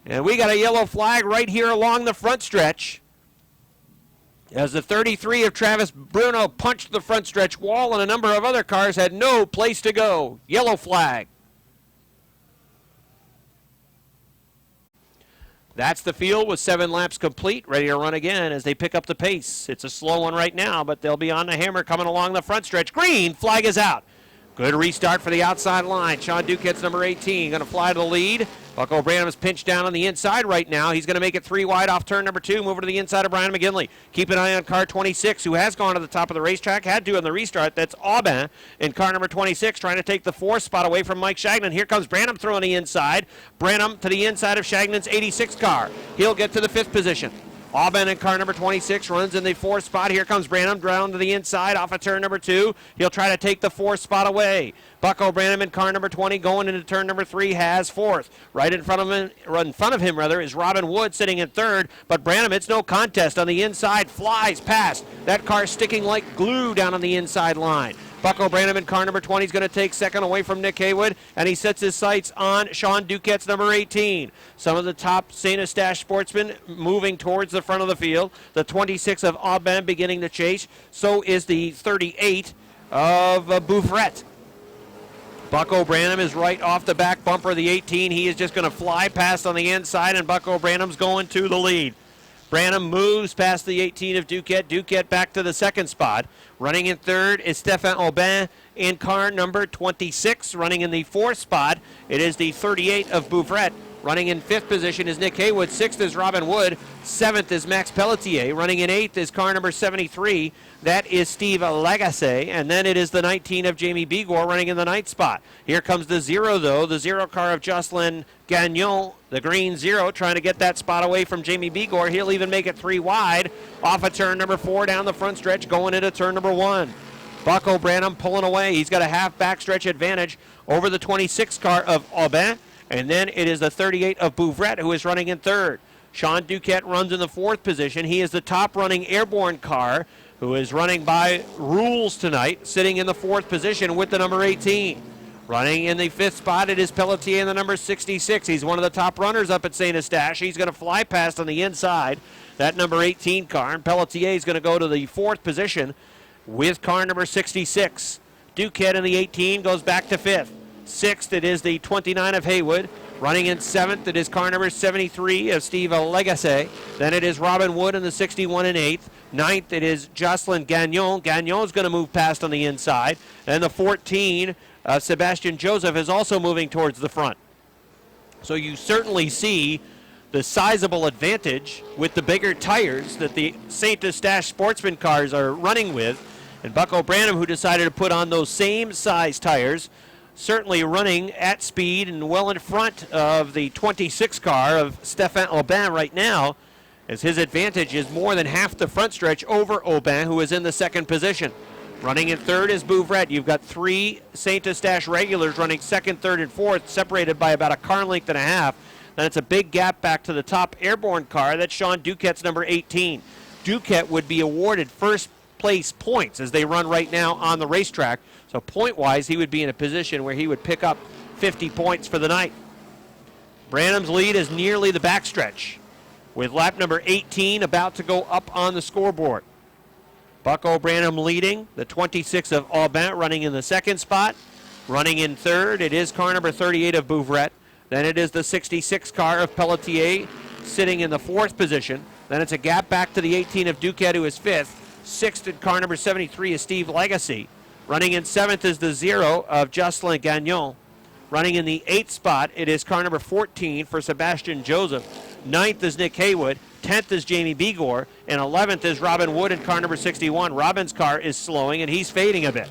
[SPEAKER 2] And we got a yellow flag right here along the front stretch, as the 33 of Travis Bruno punched the front stretch wall, and a number of other cars had no place to go. Yellow flag. That's the field with 7 laps complete, ready to run again as they pick up the pace. It's a slow one right now, but they'll be on the hammer coming along the front stretch. Green flag is out. Good restart for the outside line. Sean Duquette's number 18 going to fly to the lead. Bucko Branham is pinched down on the inside right now. He's going to make it 3 wide off turn number 2, moving to the inside of Brian McGinley. Keep an eye on car 26, who has gone to the top of the racetrack, had to on the restart. That's Aubin in car number 26, trying to take the 4th spot away from Mike Shagnon. Here comes Branham throwing the inside. Branham to the inside of Shagnon's 86 car. He'll get to the 5th position. Aubin in car number 26 runs in the 4th spot. Here comes Branham down to the inside off of turn number 2. He'll try to take the 4th spot away. Bucko Branham in car number 20 going into turn number 3 has 4th. Right in front of him, is Robin Wood sitting in 3rd. But Branham, it's no contest on the inside, flies past. That car sticking like glue down on the inside line. Bucko Branham in car number 20 is going to take 2nd away from Nick Haywood, and he sets his sights on Sean Duquette's number 18. Some of the top St. Eustache sportsmen moving towards the front of the field. The 26 of Aubin beginning to chase. So is the 38 of Bouffret. Bucko Branham is right off the back bumper of the 18. He is just going to fly past on the inside, and Bucko Branham's going to the lead. Branham moves past the 18 of Duquette. Duquette back to the 2nd spot. Running in 3rd is Stéphane Aubin in car number 26. Running in the 4th spot, it is the 38 of Bouffret. Running in 5th position is Nick Haywood. 6th is Robin Wood. 7th is Max Pelletier. Running in 8th is car number 73. That is Steve Lagasse. And then it is the 19 of Jamie Begor running in the 9th spot. Here comes the 0, though. The 0 car of Jocelyn Gagnon. The green 0 trying to get that spot away from Jamie Begor. He'll even make it 3 wide off of turn number 4 down the front stretch going into turn number 1. Bucko Branham pulling away. He's got a half backstretch advantage over the 26 car of Aubin. And then it is the 38 of Bouffret who is running in 3rd. Sean Duquette runs in the 4th position. He is the top running Airborne car who is running by rules tonight, sitting in the 4th position with the number 18. Running in the 5th spot, it is Pelletier in the number 66. He's one of the top runners up at St. Eustache. He's going to fly past on the inside that number 18 car, and Pelletier is going to go to the 4th position with car number 66. Duquette in the 18 goes back to 5th. 6th, it is the 29 of Haywood. Running in 7th, it is car number 73 of Steve Legacy. Then it is Robin Wood in the 61 in 8th. 9th, it is Jocelyn Gagnon. Gagnon's going to move past on the inside. And the 14, Sebastian Joseph, is also moving towards the front. So you certainly see the sizable advantage with the bigger tires that the St. Eustache Sportsman cars are running with. And Bucko Branham, who decided to put on those same size tires, certainly running at speed and well in front of the 26 car of Stéphane Aubin right now, as his advantage is more than half the front stretch over Aubin, who is in the 2nd position. Running in 3rd is Bouvret. You've got 3 St. Eustache regulars running 2nd, 3rd, and 4th, separated by about a car length and a half. Then it's a big gap back to the top Airborne car. That's Sean Duquette's number 18. Duquette would be awarded first place points as they run right now on the racetrack. So point-wise, he would be in a position where he would pick up 50 points for the night. Branham's lead is nearly the backstretch, with lap number 18 about to go up on the scoreboard. Bucko Branham leading, the 26 of Aubin running in the 2nd spot. Running in 3rd, it is car number 38 of Bouvret. Then it is the 66 car of Pelletier sitting in the 4th position. Then it's a gap back to the 18 of Duquette, who is 5th. 6th in car number 73 is Steve Legacy. Running in 7th is the 0 of Jocelyn Gagnon. Running in the 8th spot, it is car number 14 for Sebastian Joseph. 9th is Nick Haywood. 10th is Jamie Begor. And 11th is Robin Wood in car number 61. Robin's car is slowing, and he's fading a bit.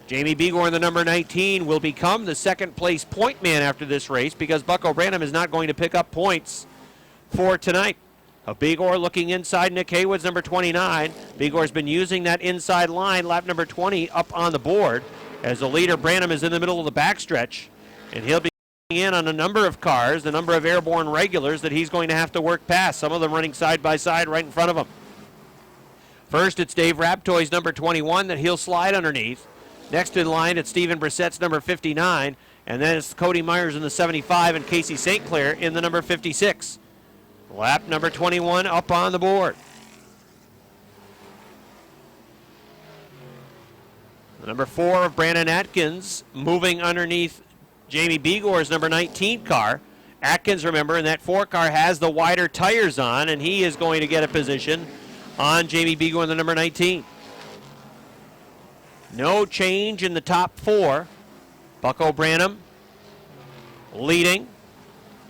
[SPEAKER 2] Jamie Begor in the number 19 will become the 2nd place point man after this race, because Bucko Branham is not going to pick up points for tonight. Begor looking inside Nick Haywood's number 29. Begor's been using that inside line, lap number 20, up on the board, as the leader Branham is in the middle of the backstretch, and he'll be in on a number of cars, the number of Airborne regulars that he's going to have to work past, some of them running side by side right in front of him. First, it's Dave Raptoy's number 21 that he'll slide underneath. Next in line, it's Stephen Brissett's number 59, and then it's Cody Myers in the 75 and Casey St. Clair in the number 56. Lap number 21 up on the board. Number 4 of Brandon Atkins moving underneath Jamie Begor's number 19 car. Atkins, remember, in that 4 car has the wider tires on, and he is going to get a position on Jamie Begor in the number 19. No change in the top 4. Bucko Branham leading.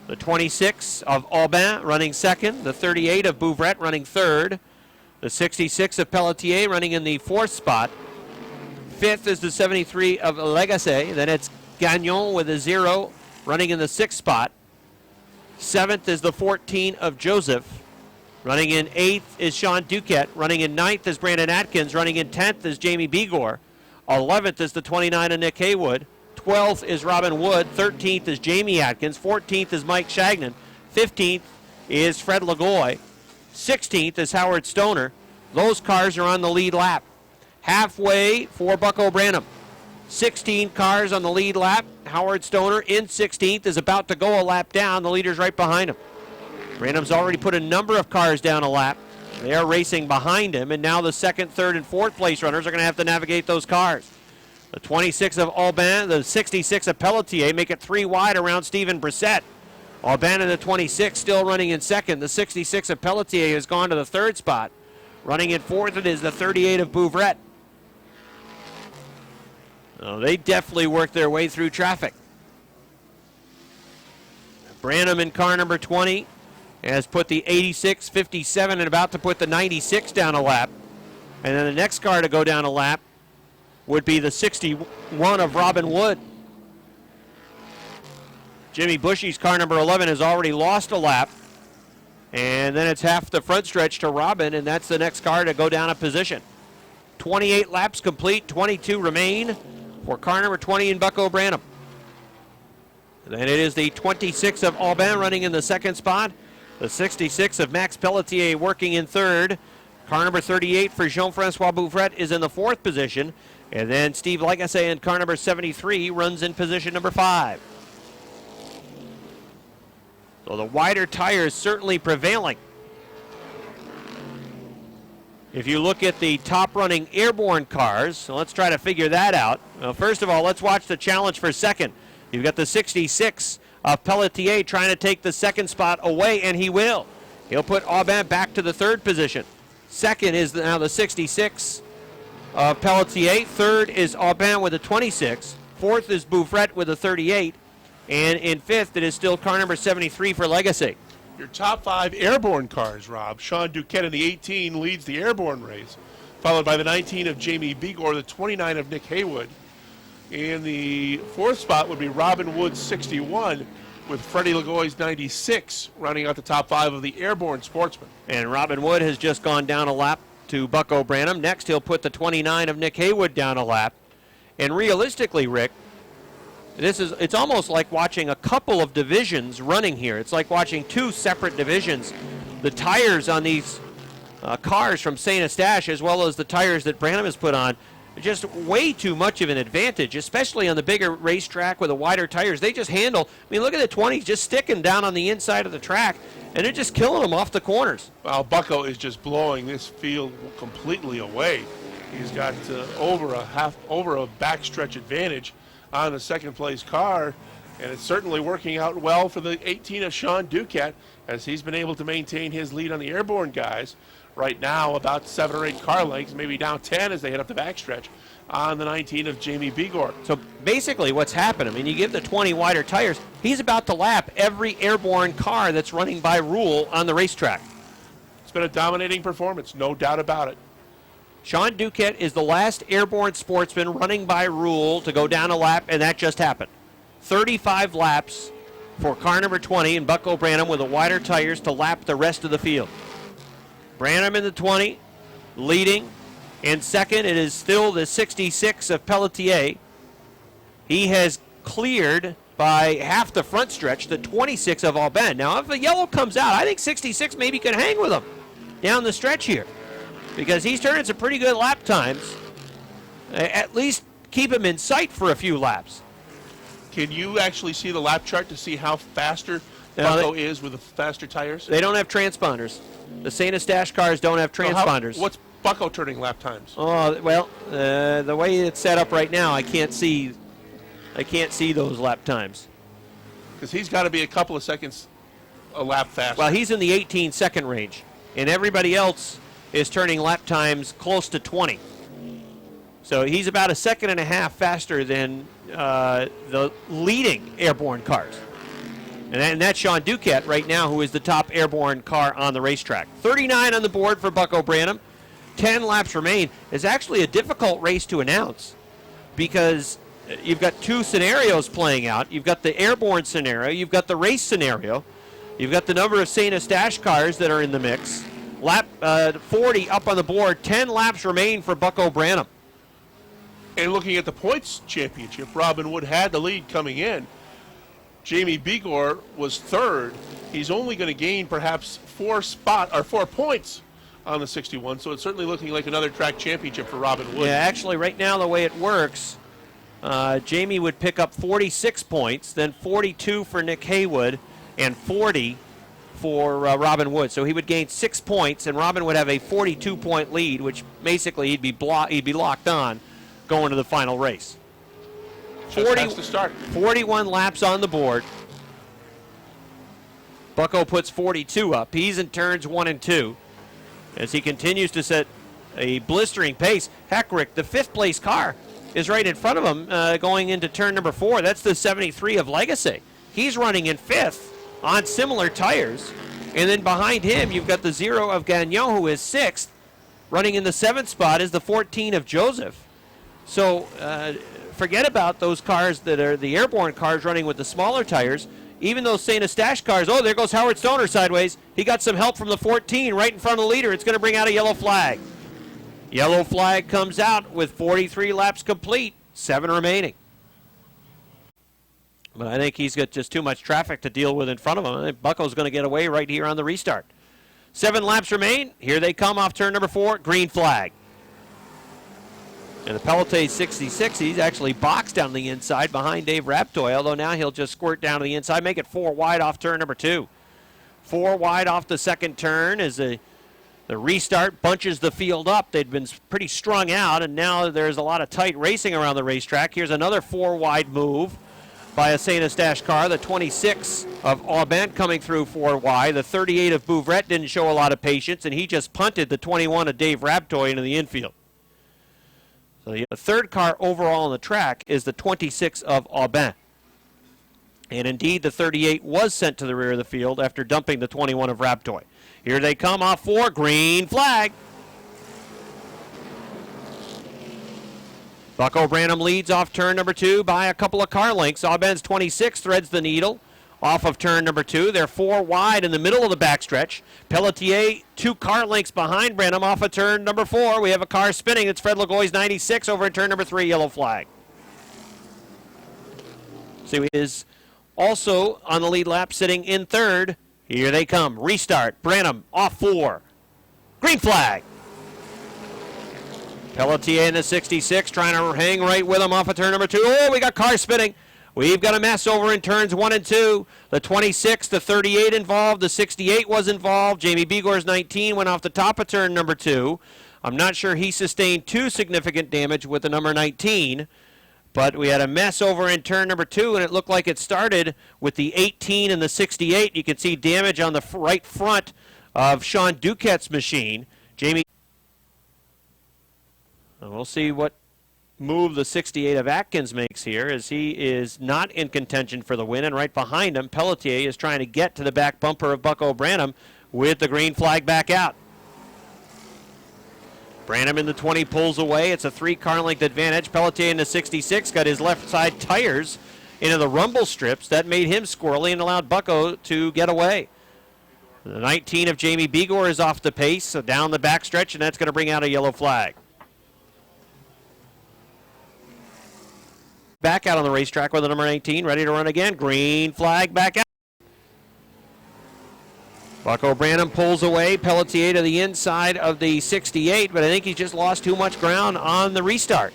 [SPEAKER 2] The 26 of Aubin running 2nd. The 38 of Bouvret running 3rd. The 66 of Pelletier running in the 4th spot. 5th is the 73 of Legacy. Then it's Gagnon with a 0 running in the 6th spot. 7th is the 14 of Joseph. Running in 8th is Sean Duquette. Running in 9th is Brandon Atkins. Running in 10th is Jamie Begor. 11th is the 29 of Nick Haywood. 12th is Robin Wood. 13th is Jamie Atkins. 14th is Mike Shagnon. 15th is Fred Lagoy. 16th is Howard Stoner. Those cars are on the lead lap. Halfway for Bucko Branham. 16 cars on the lead lap. Howard Stoner in 16th is about to go a lap down. The leader's right behind him. Branham's already put a number of cars down a lap. They are racing behind him, and now the 2nd, 3rd, and 4th place runners are going to have to navigate those cars. The 26 of Aubin, the 66 of Pelletier make it 3 wide around Stephen Brissett. Aubin in the 26 still running in 2nd. The 66 of Pelletier has gone to the 3rd spot. Running in 4th, it is the 38 of Bouvret. Oh, they definitely worked their way through traffic. Branham in car number 20 has put the 86, 57, and about to put the 96 down a lap. And then the next car to go down a lap would be the 61 of Robin Wood. Jimmy Bushy's car number 11 has already lost a lap. And then it's half the front stretch to Robin, and that's the next car to go down a position. 28 laps complete, 22 remain for car number 20 in Bucko Branham. Then it is the 26 of Aubin running in the 2nd spot. The 66 of Max Pelletier working in 3rd. Car number 38 for Jean-Francois Bouvret is in the 4th position. And then Steve Legacy in car number 73 runs in position number 5. So the wider tires certainly prevailing. If you look at the top running Airborne cars, so let's try to figure that out. Well, first of all, let's watch the challenge for second. You've got the 66 of Pelletier trying to take the second spot away, and he will. He'll put Aubin back to the third position. Second is now the 66 of Pelletier. Third is Aubin with a 26. Fourth is Bouffret with a 38. And in fifth, it is still car number 73 for Legacy.
[SPEAKER 1] Your top 5 Airborne cars, Rob. Sean Duquette in the 18 leads the Airborne race, followed by the 19 of Jamie Begor, the 29 of Nick Haywood. In the fourth spot would be Robin Wood's 61, with Freddie Lagoy's 96 rounding out the top 5 of the Airborne sportsmen.
[SPEAKER 2] And Robin Wood has just gone down a lap to Bucko Branham. Next, he'll put the 29 of Nick Haywood down a lap. And realistically, Rick, it's almost like watching a couple of divisions running here. It's like watching 2 separate divisions. The tires on these cars from St. Eustache, as well as the tires that Branham has put on, are just way too much of an advantage, especially on the bigger racetrack with the wider tires. They just handle, I mean, look at the 20s just sticking down on the inside of the track, and they're just killing them off the corners.
[SPEAKER 1] Well, Bucko is just blowing this field completely away. He's got over a backstretch advantage on the second place car, and it's certainly working out well for the 18 of Sean Duquette, as he's been able to maintain his lead on the Airborne guys. Right now, about 7 or 8 car lengths, maybe down 10 as they head up the backstretch on the 19 of Jamie Begor.
[SPEAKER 2] So basically what's happened, I mean, you give the 20 wider tires, he's about to lap every Airborne car that's running by rule on the racetrack.
[SPEAKER 1] It's been a dominating performance, no doubt about it.
[SPEAKER 2] Sean Duquette is the last Airborne sportsman running by rule to go down a lap, and that just happened. 35 laps for car number 20 and Bucko Branham with the wider tires to lap the rest of the field. Branham in the 20, leading. In second, it is still the 66 of Pelletier. He has cleared by half the front stretch the 26 of Aubin. Now, if the yellow comes out, I think 66 maybe could hang with him down the stretch here, because he's turning some pretty good lap times. At least keep him in sight for a few laps.
[SPEAKER 1] Can you actually see the lap chart to see how faster Bucko is with the faster tires?
[SPEAKER 2] They don't have transponders. The St. Eustache cars don't have transponders.
[SPEAKER 1] What's Bucko turning lap times?
[SPEAKER 2] Oh, well, the way it's set up right now, I can't see those lap times.
[SPEAKER 1] Because he's got to be a couple of seconds a lap faster.
[SPEAKER 2] Well, he's in the 18-second range, and everybody else is turning lap times close to 20. So he's about a second and a half faster than the leading Airborne cars. And that's Sean Duquette right now, who is the top Airborne car on the racetrack. 39 on the board for Bucko Branham. 10 laps remain. It's actually a difficult race to announce because you've got 2 scenarios playing out. You've got the Airborne scenario. You've got the race scenario. You've got the number of St. Eustache cars that are in the mix. Lap 40 up on the board. 10 laps remain for Bucko Branham.
[SPEAKER 1] And looking at the points championship, Robin Wood had the lead coming in. Jamie Begor was third. He's only going to gain perhaps 4 points on the 61, so it's certainly looking like another track championship for Robin Wood.
[SPEAKER 2] Yeah, actually, right now, the way it works, Jamie would pick up 46 points, then 42 for Nick Haywood, and 40 for Robin Wood. So he would gain 6 points, and Robin would have a 42-point lead, which basically he'd be locked on going to the final race. 41 laps on the board. Bucko puts 42 up. He's in turns 1 and 2 as he continues to set a blistering pace. Heck, Rick, the 5th place car is right in front of him going into turn number 4. That's the 73 of Legacy. He's running in 5th on similar tires. And then behind him, you've got the 0 of Gagnon, who is 6th. Running in the 7th spot is the 14 of Joseph. So forget about those cars that are the Airborne cars running with the smaller tires. Even those St. Eustache cars, oh, there goes Howard Stoner sideways. He got some help from the 14 right in front of the leader. It's going to bring out a yellow flag. Yellow flag comes out with 43 laps complete, 7 remaining. But I think he's got just too much traffic to deal with in front of him. I think Bucko's going to get away right here on the restart. 7 laps remain. Here they come off turn number 4, green flag. And the Pelletier 66, he's actually boxed down the inside behind Dave Raptoy, although now he'll just squirt down to the inside, make it 4 wide off turn number 2. 4 wide off the second turn as the The restart bunches the field up. They'd been pretty strung out, and now there's a lot of tight racing around the racetrack. Here's another 4-wide move by a St. Eustache car. The 26 of Aubin coming through 4-wide. The 38 of Bouvret didn't show a lot of patience, and he just punted the 21 of Dave Rabtoy into the infield. So the third car overall on the track is the 26 of Aubin. And indeed, the 38 was sent to the rear of the field after dumping the 21 of Rabtoy. Here they come off 4, green flag. Bucko Branham leads off turn number 2 by a couple of car lengths. Aubin's 26 threads the needle off of turn number 2. They're 4 wide in the middle of the backstretch. Pelletier 2 car lengths behind Branham off of turn number 4. We have a car spinning. It's Fred Lagoy's 96 over at turn number 3, yellow flag. So he is also on the lead lap sitting in third. Here they come. Restart. Branham off 4. Green flag. Pelletier in the 66 trying to hang right with him off of turn number 2. Oh, we got cars spinning. We've got a mess over in turns 1 and 2. The 26, the 38 involved. The 68 was involved. Jamie Begor's 19 went off the top of turn number 2. I'm not sure he sustained too significant damage with the number 19. But we had a mess over in turn number 2, and it looked like it started with the 18 and the 68. You can see damage on the right front of Sean Duquette's machine. Jamie, and we'll see what move the 68 of Atkins makes here, as he is not in contention for the win, and right behind him, Pelletier is trying to get to the back bumper of Bucko Branham with the green flag back out. Branham in the 20 pulls away. It's a 3-car length advantage. Pelletier in the 66 got his left side tires into the rumble strips. That made him squirrely and allowed Bucko to get away. The 19 of Jamie Begor is off the pace, so down the backstretch, and that's going to bring out a yellow flag. Back out on the racetrack with the number 19, ready to run again. Green flag back out. Bucko Branham pulls away. Pelletier to the inside of the 68, but I think he just lost too much ground on the restart.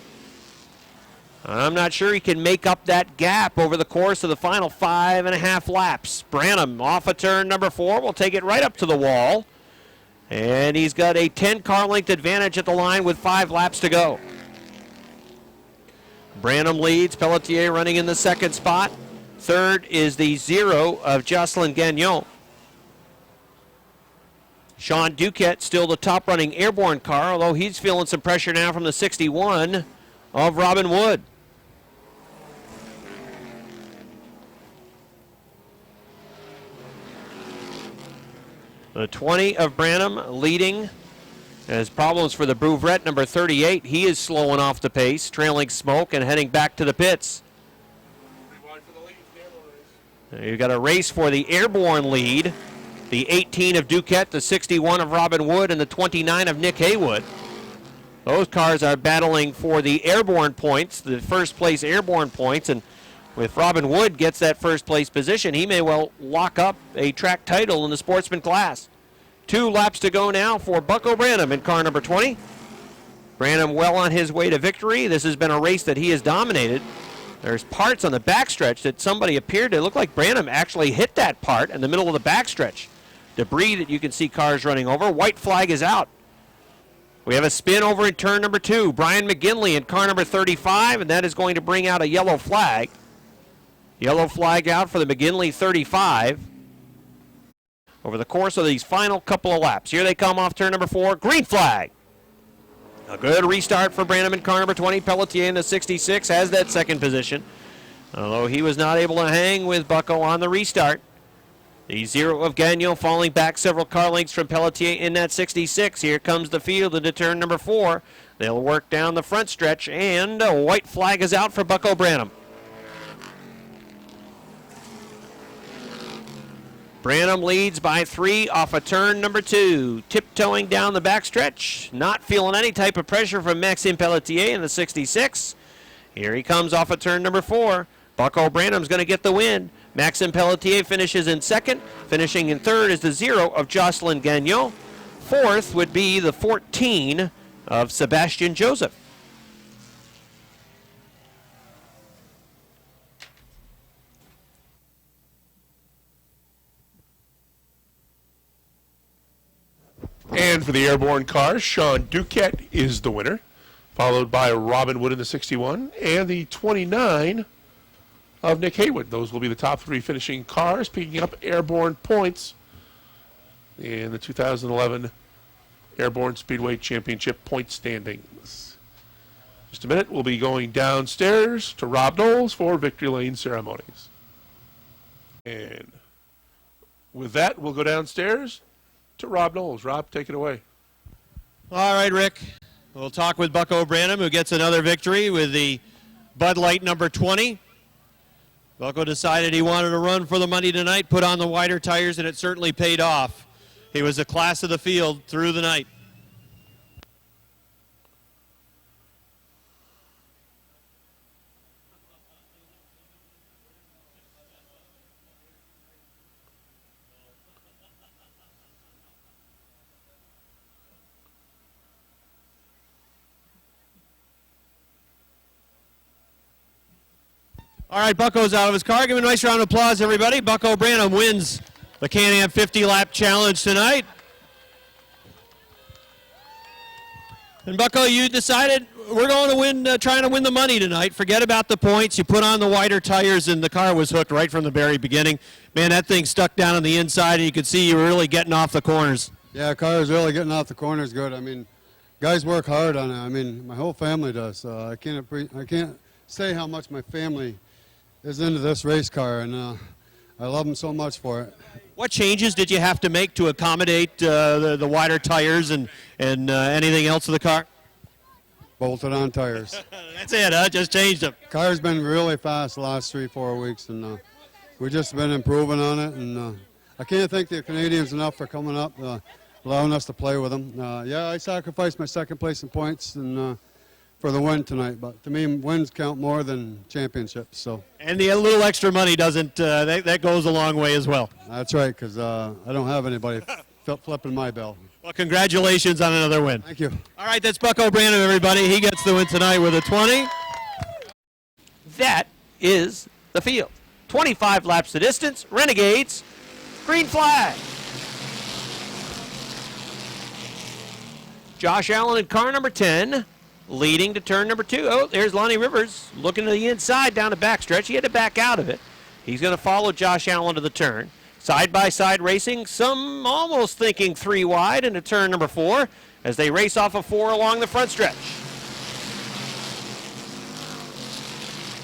[SPEAKER 2] I'm not sure he can make up that gap over the course of the final 5.5 laps. Branham off of turn number 4 will take it right up to the wall. And he's got a 10-car length advantage at the line with 5 laps to go. Branham leads. Pelletier running in the second spot. Third is the 0 of Jocelyn Gagnon. Sean Duquette still the top running Airborne car, although he's feeling some pressure now from the 61 of Robin Wood. The 20 of Branham leading. Has problems for the Bouvret number 38. He is slowing off the pace, trailing Smoke and heading back to the pits. You've got a race for the Airborne lead. The 18 of Duquette, the 61 of Robin Wood, and the 29 of Nick Haywood. Those cars are battling for the Airborne points, the first place Airborne points, and if Robin Wood gets that first place position, he may well lock up a track title in the sportsman class. 2 laps to go now for Bucko Branham in car number 20. Branham well on his way to victory. This has been a race that he has dominated. There's parts on the backstretch that somebody appeared to look like Branham actually hit that part in the middle of the backstretch. Debris that you can see cars running over. White flag is out. We have a spin over in turn number 2. Brian McGinley in car number 35, and that is going to bring out a yellow flag. Yellow flag out for the McGinley 35. Over the course of these final couple of laps. Here they come off turn number 4. Green flag. A good restart for Branham in car number 20. Pelletier in the 66 has that second position, although he was not able to hang with Bucko on the restart. The 0 of Gagnon falling back several car lengths from Pelletier in that 66. Here comes the field into turn number 4. They'll work down the front stretch, and a white flag is out for Bucko Branham. Branham leads by 3 off of turn number 2. Tiptoeing down the backstretch. Not feeling any type of pressure from Maxime Pelletier in the 66. Here he comes off of turn number 4. Bucko Branham's going to get the win. Maxime Pelletier finishes in second. Finishing in third is the 0 of Jocelyn Gagnon. Fourth would be the 14 of Sebastian Joseph.
[SPEAKER 1] And for the Airborne cars, Sean Duquette is the winner, followed by Robin Wood in the 61 and the 29 of Nick Haywood. Those will be the top three finishing cars, picking up Airborne points in the 2011 Airborne Speedway Championship point standings. Just a minute, we'll be going downstairs to Rob Knowles for Victory Lane ceremonies. And with that, we'll go downstairs to Rob Knowles. Rob, take it away.
[SPEAKER 3] All right, Rick. We'll talk with Bucko Branham, who gets another victory with the Bud Light number 20. Bucko decided he wanted to run for the money tonight, put on the wider tires, and it certainly paid off. He was a class of the field through the night. All right, Bucko's out of his car. Give him a nice round of applause, everybody. Bucko Branham wins the Can-Am 50-lap challenge tonight. And Bucko, you decided we're going to win, trying to win the money tonight. Forget about the points. You put on the wider tires, and the car was hooked right from the very beginning. Man, that thing stuck down on the inside, and you could see you were really getting off the corners.
[SPEAKER 9] Yeah, the car is really getting off the corners good. I mean, guys work hard on it. I mean, my whole family does. I can't say how much my family is into this race car, and I love them so much for it.
[SPEAKER 3] What changes did you have to make to accommodate the wider tires and anything else of the car?
[SPEAKER 9] Bolted on tires.
[SPEAKER 3] That's it, huh? Just changed them.
[SPEAKER 9] Car's been really fast the last 3-4 weeks, and we've just been improving on it. And I can't thank the Canadians enough for coming up, allowing us to play with them. Yeah, I sacrificed my second place in points and for the win tonight, but to me, wins count more than championships. So.
[SPEAKER 3] And the little extra money doesn't. That goes a long way as well.
[SPEAKER 9] That's right, because I don't have anybody flipping my bill.
[SPEAKER 3] Well, congratulations on another win.
[SPEAKER 9] Thank you.
[SPEAKER 3] All right, that's Bucko Branham, everybody. He gets the win tonight with a 20.
[SPEAKER 2] That is the field. 25 laps the distance. Renegades, green flag. Josh Allen in car number 10. Leading to turn number 2. Oh, there's Lonnie Rivers looking to the inside down the backstretch. He had to back out of it. He's going to follow Josh Allen to the turn. Side-by-side racing, some almost thinking 3 wide into turn number 4 as they race off of 4 along the front stretch.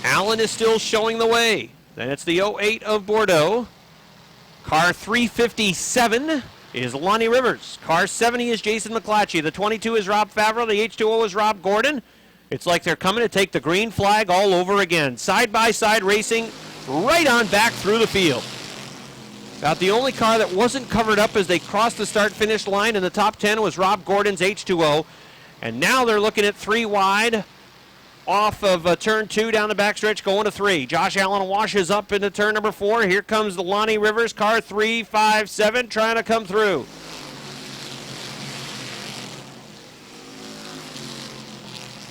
[SPEAKER 2] Allen is still showing the way. Then it's the 08 of Bordeaux. Car 357 is Lonnie Rivers. Car 70 is Jason McClatchy. The 22 is Rob Favreau. The H2O is Rob Gordon. It's like they're coming to take the green flag all over again. Side-by-side racing right on back through the field. About the only car that wasn't covered up as they crossed the start-finish line in the top 10 was Rob Gordon's H2O. And now they're looking at 3 wide off of turn 2 down the backstretch going to 3. Josh Allen washes up into turn number 4. Here comes the Lonnie Rivers car 357 trying to come through.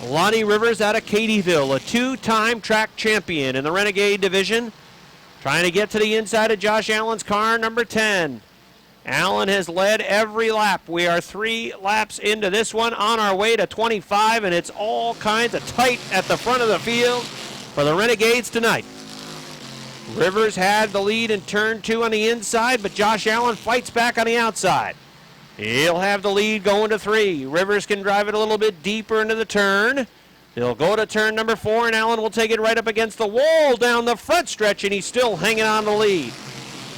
[SPEAKER 2] Lonnie Rivers out of Cadyville, a 2-time track champion in the Renegade division, trying to get to the inside of Josh Allen's car number 10. Allen has led every lap. We are 3 laps into this one, on our way to 25, and it's all kinds of tight at the front of the field for the Renegades tonight. Rivers had the lead in turn 2 on the inside, but Josh Allen fights back on the outside. He'll have the lead going to 3. Rivers can drive it a little bit deeper into the turn. He'll go to turn number 4, and Allen will take it right up against the wall down the front stretch, and he's still hanging on the lead.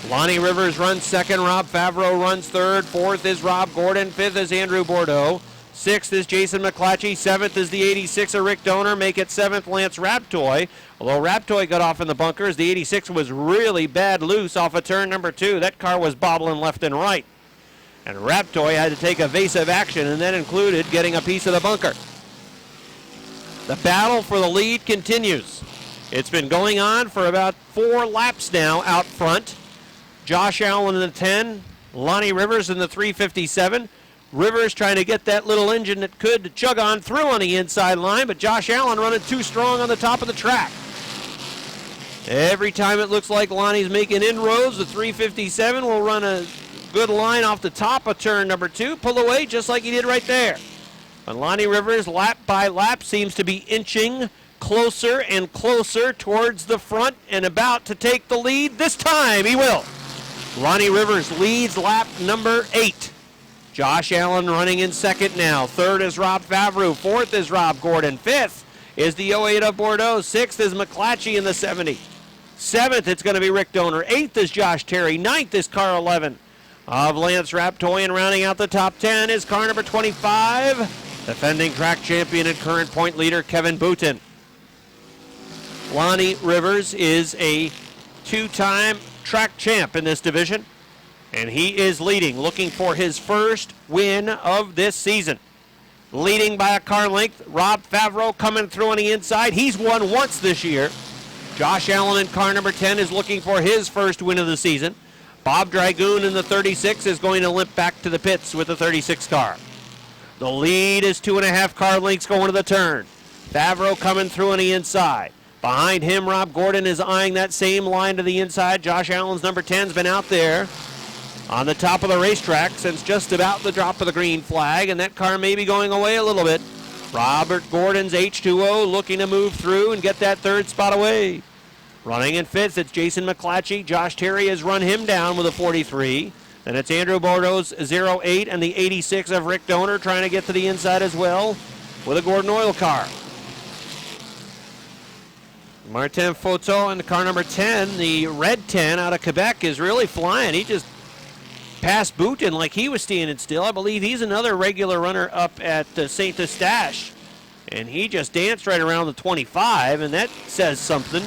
[SPEAKER 2] Lonnie Rivers runs second. Rob Favreau runs third. Fourth is Rob Gordon. Fifth is Andrew Bordeaux. Sixth is Jason McClatchy. Seventh is the 86 of Rick Donor. Make it seventh, Lance Raptoy. Although Raptoy got off in the bunkers, the 86 was really bad loose off of turn number 2. That car was bobbling left and right. And Raptoy had to take evasive action, and that included getting a piece of the bunker. The battle for the lead continues. It's been going on for about 4 laps now out front. Josh Allen in the 10, Lonnie Rivers in the 357. Rivers trying to get that little engine that could to chug on through on the inside line, but Josh Allen running too strong on the top of the track. Every time it looks like Lonnie's making inroads, the 357 will run a Good line off the top of turn number 2. Pull away just like he did right there. And Lonnie Rivers, lap by lap, seems to be inching closer and closer towards the front and about to take the lead. This time he will. Lonnie Rivers leads lap number 8. Josh Allen running in second now. Third is Rob Favreau. Fourth is Rob Gordon. Fifth is the 08 of Bordeaux. Sixth is McClatchy in the 70. Seventh, it's going to be Rick Donor. Eighth is Josh Terry. Ninth is car 11 of Lance Raptoy. And rounding out the top 10 is car number 25, defending track champion and current point leader Kevin Booten. Lonnie Rivers is a 2-time track champ in this division, and he is leading, looking for his first win of this season. Leading by a car length, Rob Favreau coming through on the inside. He's won once this year. Josh Allen in car number 10 is looking for his first win of the season. Bob Dragoon in the 36 is going to limp back to the pits with the 36 car. The lead is 2.5 car lengths going to the turn. Favreau coming through on the inside. Behind him, Rob Gordon is eyeing that same line to the inside. Josh Allen's number 10's been out there on the top of the racetrack since just about the drop of the green flag, and that car may be going away a little bit. Robert Gordon's H2O looking to move through and get that third spot away. Running in fifth, it's Jason McClatchy. Josh Terry has run him down with a 43. Then it's Andrew Bordeaux's 08 and the 86 of Rick Donor trying to get to the inside as well with a Gordon Oil car. Martin Foto in the car number 10, the red 10 out of Quebec, is really flying. He just passed Booten like he was standing still. I believe he's another regular runner up at St. Eustache. And he just danced right around the 25, and that says something.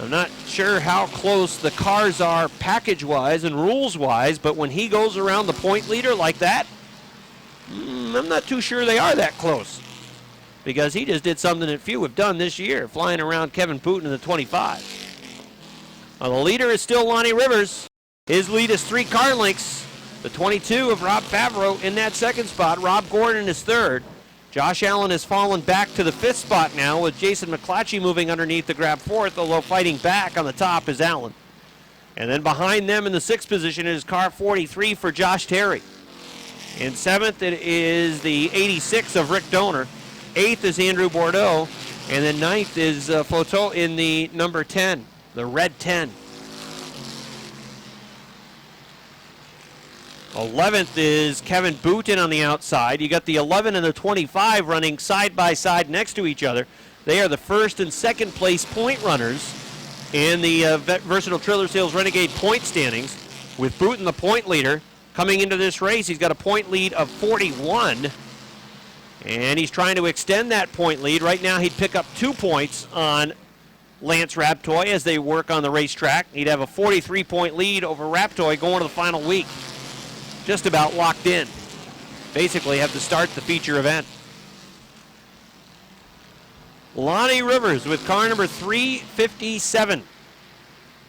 [SPEAKER 2] I'm not sure how close the cars are package-wise and rules-wise, but when he goes around the point leader like that, I'm not too sure they are that close. Because he just did something that few have done this year, flying around Kevin Booten in the 25. Well, the leader is still Lonnie Rivers. His lead is 3 car lengths. The 22 of Rob Favreau in that second spot. Rob Gordon is third. Josh Allen has fallen back to the 5th spot now, with Jason McClatchy moving underneath to grab 4th, although fighting back on the top is Allen. And then behind them in the 6th position is car 43 for Josh Terry. In 7th, it is the 86 of Rick Donor. 8th is Andrew Bordeaux, and then 9th is Foto in the number 10, the red 10. 11th is Kevin Booten on the outside. You got the 11 and the 25 running side by side next to each other. They are the first and second place point runners in the Versatile Trailer Sales Renegade point standings, with Booten the point leader. Coming into this race, he's got a point lead of 41. And he's trying to extend that point lead. Right now, he'd pick up 2 points on Lance Raptoy as they work on the racetrack. He'd have a 43-point lead over Raptoy going to the final week. Just about locked in. Basically have to start the feature event. Lonnie Rivers with car number 357.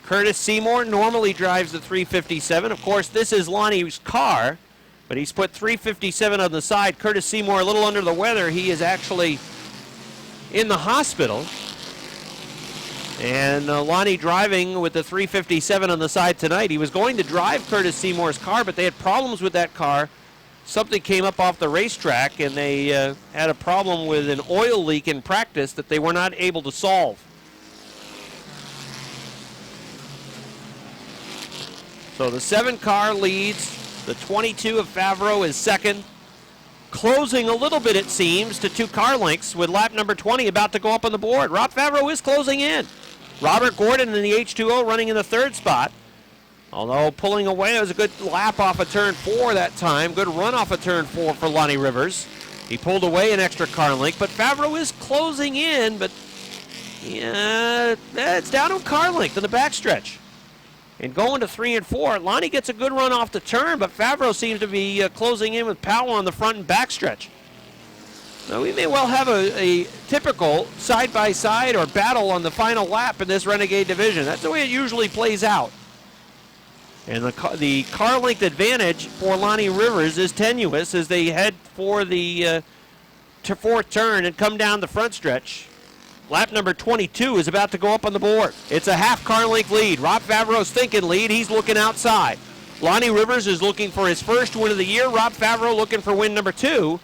[SPEAKER 2] Curtis Seymour normally drives the 357. Of course, this is Lonnie's car, but he's put 357 on the side. Curtis Seymour a little under the weather. He is actually in the hospital. And Lonnie driving with the 357 on the side tonight. He was going to drive Curtis Seymour's car, but they had problems with that car. Something came up off the racetrack, and they had a problem with an oil leak in practice that they were not able to solve. So the 7 car leads. The 22 of Favreau is second. Closing a little bit, it seems, to 2 car lengths with lap number 20 about to go up on the board. Rob Favreau is closing in. Robert Gordon in the H2O running in the 3rd spot. Although pulling away, it was a good lap off of turn 4 that time. Good run off of turn 4 for Lonnie Rivers. He pulled away an extra car length, but Favreau is closing in, but yeah, it's down to a car length in the backstretch. And going to 3 and 4, Lonnie gets a good run off the turn, but Favreau seems to be closing in with power on the front and backstretch. So we may well have a typical side-by-side or battle on the final lap in this Renegade division. That's the way it usually plays out. And the car length advantage for Lonnie Rivers is tenuous as they head for the 4th turn and come down the front stretch. Lap number 22 is about to go up on the board. It's a half car length lead. Rob Favreau's thinking lead. He's looking outside. Lonnie Rivers is looking for his first win of the year. Rob Favreau looking for win number 2.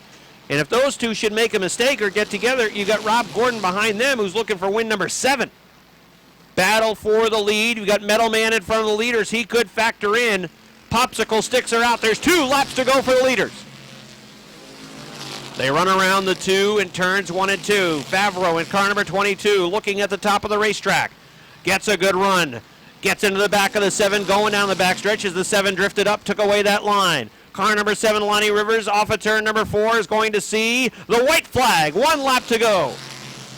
[SPEAKER 2] And if those two should make a mistake or get together, you got Rob Gordon behind them who's looking for win number 7. Battle for the lead. You got Metal Man in front of the leaders. He could factor in. Popsicle sticks are out. There's 2 laps to go for the leaders. They run around the 2 in turns 1 and 2. Favreau in car number 22 looking at the top of the racetrack. Gets a good run. Gets into the back of the 7 going down the backstretch as the 7 drifted up, took away that line. Car number 7, Lonnie Rivers, off of turn number 4, is going to see the white flag. 1 lap to go.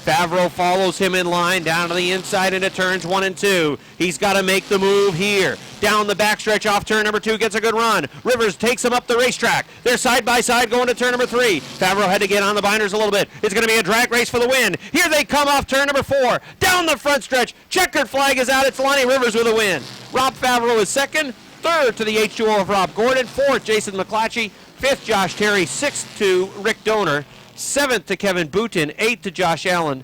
[SPEAKER 2] Favreau follows him in line down to the inside into turns 1 and 2. He's got to make the move here. Down the backstretch off turn number 2, gets a good run. Rivers takes him up the racetrack. They're side by side going to turn number 3. Favreau had to get on the binders a little bit. It's going to be a drag race for the win. Here they come off turn number 4. Down the front stretch. Checkered flag is out. It's Lonnie Rivers with a win. Rob Favreau is second. Third to the H2O of Rob Gordon. Fourth, Jason McClatchy. Fifth, Josh Terry. Sixth to Rick Donor. 7th to Kevin Booten, 8th to Josh Allen,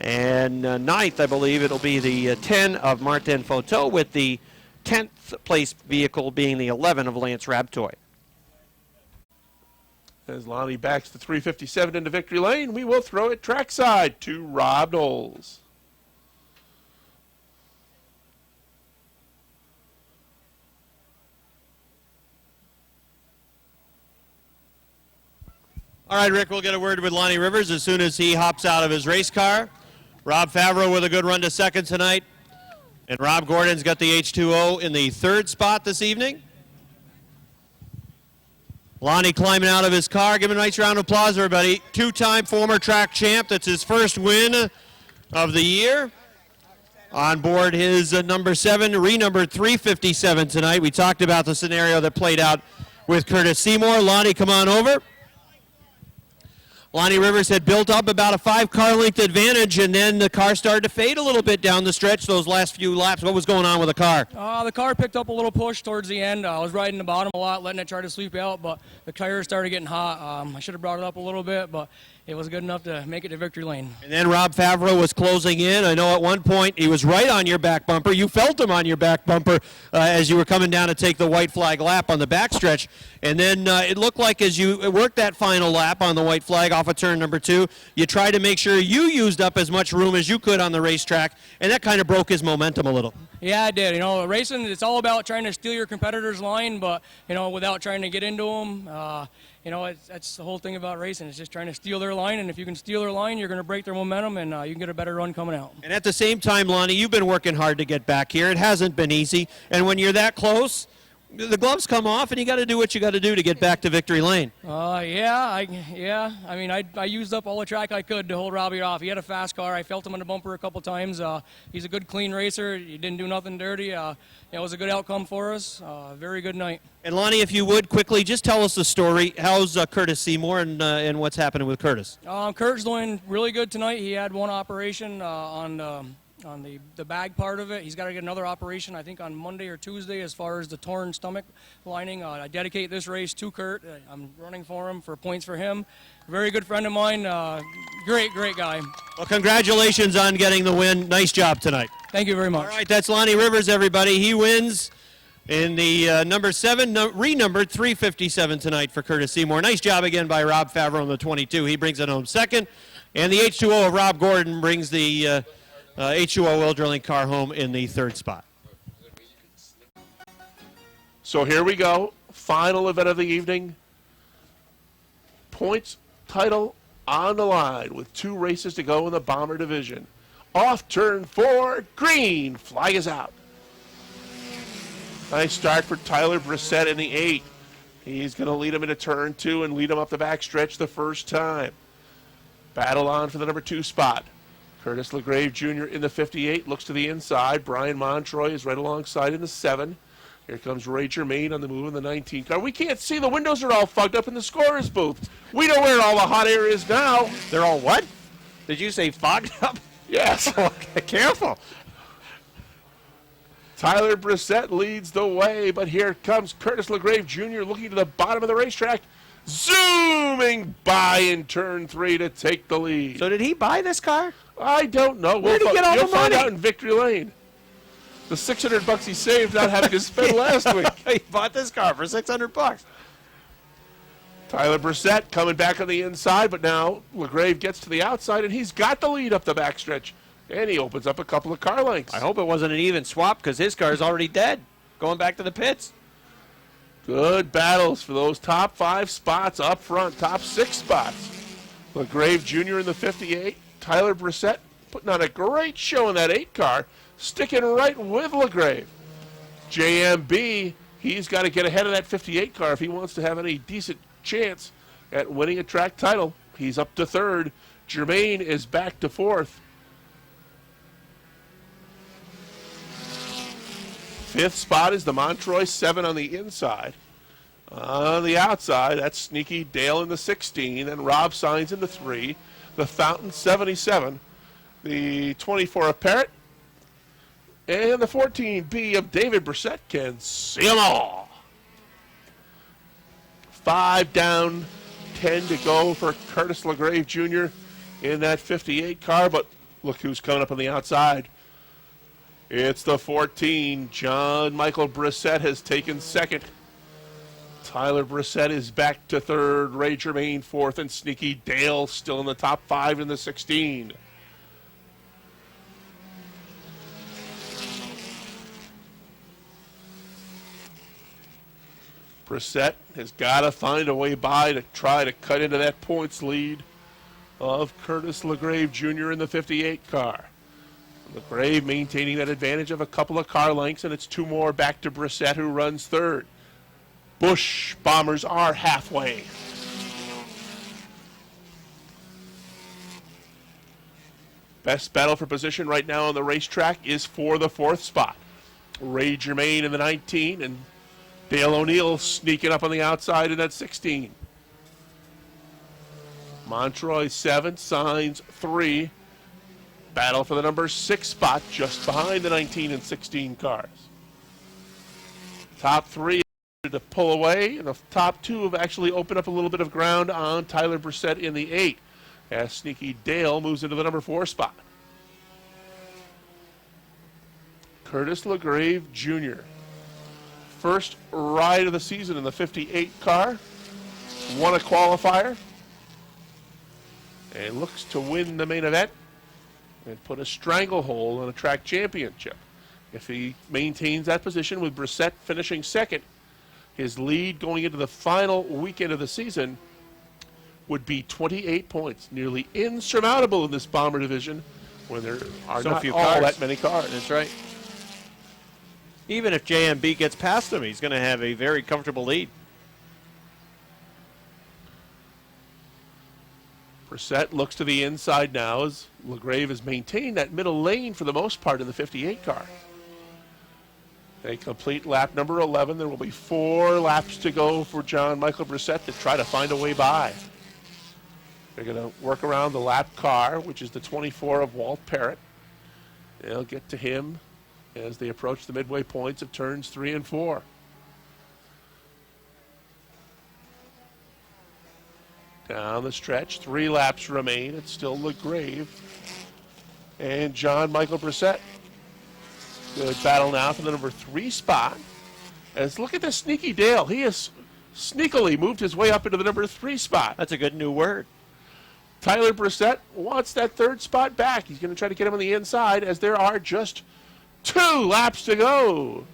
[SPEAKER 2] and 9th, I believe, it'll be the 10 of Martin Foto, with the 10th place vehicle being the 11 of Lance Rabtoy.
[SPEAKER 1] As Lonnie backs the 357 into victory lane, we will throw it trackside to Rob Knowles.
[SPEAKER 3] All right, Rick, we'll get a word with Lonnie Rivers as soon as he hops out of his race car. Rob Favreau with a good run to second tonight. And Rob Gordon's got the H2O in the 3rd spot this evening. Lonnie climbing out of his car. Give him a nice round of applause, everybody. 2-time former track champ. That's his first win of the year. On board his number 7, renumbered 357 tonight. We talked about the scenario that played out with Curtis Seymour. Lonnie, come on over. Lonnie Rivers had built up about a 5-car length advantage, and then the car started to fade a little bit down the stretch those last few laps. What was going on with the car?
[SPEAKER 10] The car picked up a little push towards the end. I was riding the bottom a lot, letting it try to sweep out, but the tires started getting hot. I should have brought it up a little bit, but it was good enough to make it to victory lane.
[SPEAKER 3] And then Rob Favreau was closing in. I know at one point he was right on your back bumper. You felt him on your back bumper as you were coming down to take the white flag lap on the backstretch. And then it looked like as you worked that final lap on the white flag off of turn number 2, you tried to make sure you used up as much room as you could on the racetrack, and that kind of broke his momentum a little.
[SPEAKER 10] Yeah, it did. You know, racing, it's all about trying to steal your competitor's line, but, you know, without trying to get into them. You know, that's the whole thing about racing. It's just trying to steal their line, and if you can steal their line, you're going to break their momentum, and you can get a better run coming out.
[SPEAKER 3] And at the same time, Lonnie, you've been working hard to get back here. It hasn't been easy, and when you're that close, the gloves come off, and you got to do what you got to do to get back to victory lane.
[SPEAKER 10] I mean, I used up all the track I could to hold Robbie off. He had a fast car. I felt him on the bumper a couple times. He's a good, clean racer. He didn't do nothing dirty. It was a good outcome for us. Very good night.
[SPEAKER 3] And Lonnie, if you would quickly just tell us the story. How's Curtis Seymour and what's happening with Curtis?
[SPEAKER 10] Kurt's doing really good tonight. He had one operation on the bag part of it. He's got to get another operation, I think, on Monday or Tuesday as far as the torn stomach lining. I dedicate this race to Kurt. I'm running for him for points for him. Very good friend of mine. Great guy.
[SPEAKER 3] Well, congratulations on getting the win. Nice job tonight.
[SPEAKER 10] Thank you very much.
[SPEAKER 3] All right, that's Lonnie Rivers, everybody. He wins in the number 7, renumbered 357 tonight for Curtis Seymour. Nice job again by Rob Favreau on the 22. He brings it home second. And the H2O of Rob Gordon brings the H2O oil drilling car home in the 3rd spot.
[SPEAKER 1] So here we go. Final event of the evening. Points title on the line with 2 races to go in the Bomber division. Off turn 4, green. Flag is out. Nice start for Tyler Brissett in the 8. He's going to lead him into turn 2 and lead him up the backstretch the first time. Battle on for the number 2 spot. Curtis LaGrave Jr. in the 58 looks to the inside. Brian Montroy is right alongside in the 7. Here comes Ray Germain on the move in the 19 car. We can't see. The windows are all fogged up in the scorer's booth. We know where all the hot air is now.
[SPEAKER 2] They're all what? Did you say fogged up?
[SPEAKER 1] Yes.
[SPEAKER 2] Okay, careful.
[SPEAKER 1] Tyler Brissett leads the way, but here comes Curtis LaGrave Jr. looking to the bottom of the racetrack, zooming by in turn 3 to take the lead.
[SPEAKER 2] So did he buy this car?
[SPEAKER 1] I don't know.
[SPEAKER 2] Where did he get all the
[SPEAKER 1] You'll find
[SPEAKER 2] money?
[SPEAKER 1] out in victory lane. The $600 he saved not having to spend last week.
[SPEAKER 2] He bought this car for $600.
[SPEAKER 1] Tyler Brissett coming back on the inside, but now LaGrave gets to the outside, and he's got the lead up the backstretch. And he opens up a couple of car lengths.
[SPEAKER 2] I hope it wasn't an even swap because his car is already dead. Going back to the pits.
[SPEAKER 1] Good battles for those top 5 spots up front, top 6 spots. LaGrave Jr. in the 58. Tyler Brissett putting on a great show in that 8 car, sticking right with LaGrave. JMB, he's got to get ahead of that 58 car if he wants to have any decent chance at winning a track title. He's up to 3rd. Germain is back to 4th. 5th spot is the Montroy 7 on the inside. On the outside, that's Sneaky Dale in the 16, and Rob Signs in the 3. The Fountain 77, the 24 of Parrott, and the 14B of David Brissett can see them all. 5 down, 10 to go for Curtis LaGrave Jr. in that 58 car, but look who's coming up on the outside. It's the 14. John Michael Brissett has taken 2nd. Tyler Brissett is back to 3rd. Ray Germain 4th, and Sneaky Dale still in the top 5 in the 16. Brissett has got to find a way by to try to cut into that points lead of Curtis LaGrave Jr. in the 58 car. LaGrave maintaining that advantage of a couple of car lengths, and it's 2 more back to Brissett, who runs 3rd. Busch Bombers are halfway. Best battle for position right now on the racetrack is for the 4th spot. Ray Germain in the 19, and Dale O'Neill sneaking up on the outside in that 16. Montroy 7, Signs 3. Battle for the number 6 spot just behind the 19 and 16 cars. Top 3 to pull away, and the top 2 have actually opened up a little bit of ground on Tyler Brissett in the 8 as Sneaky Dale moves into the number 4 spot. Curtis LaGrave Jr. First ride of the season in the 58 car. Won a qualifier and looks to win the main event and put a stranglehold on a track championship. If he maintains that position with Brissett finishing 2nd, his lead going into the final weekend of the season would be 28 points, nearly insurmountable in this Bomber division when there are
[SPEAKER 2] So
[SPEAKER 1] not
[SPEAKER 2] few
[SPEAKER 1] all
[SPEAKER 2] cars.
[SPEAKER 1] that many cars.
[SPEAKER 2] That's right. Even if JMB gets past him, he's going to have a very comfortable lead.
[SPEAKER 1] Brissett looks to the inside now as LaGrave has maintained that middle lane for the most part in the 58 car. They complete lap number 11. There will be 4 laps to go for John Michael Brissett to try to find a way by. They're going to work around the lap car, which is the 24 of Walt Parrott. They'll get to him as they approach the midway points of turns 3 and 4. Down the stretch, 3 laps remain. It's still LaGrave and John Michael Brissett. Good battle now for the number 3 spot. As look at this Sneaky Dale. He has sneakily moved his way up into the number 3 spot.
[SPEAKER 2] That's a good new word.
[SPEAKER 1] Tyler Brissett wants that 3rd spot back. He's going to try to get him on the inside as there are just 2 laps to go.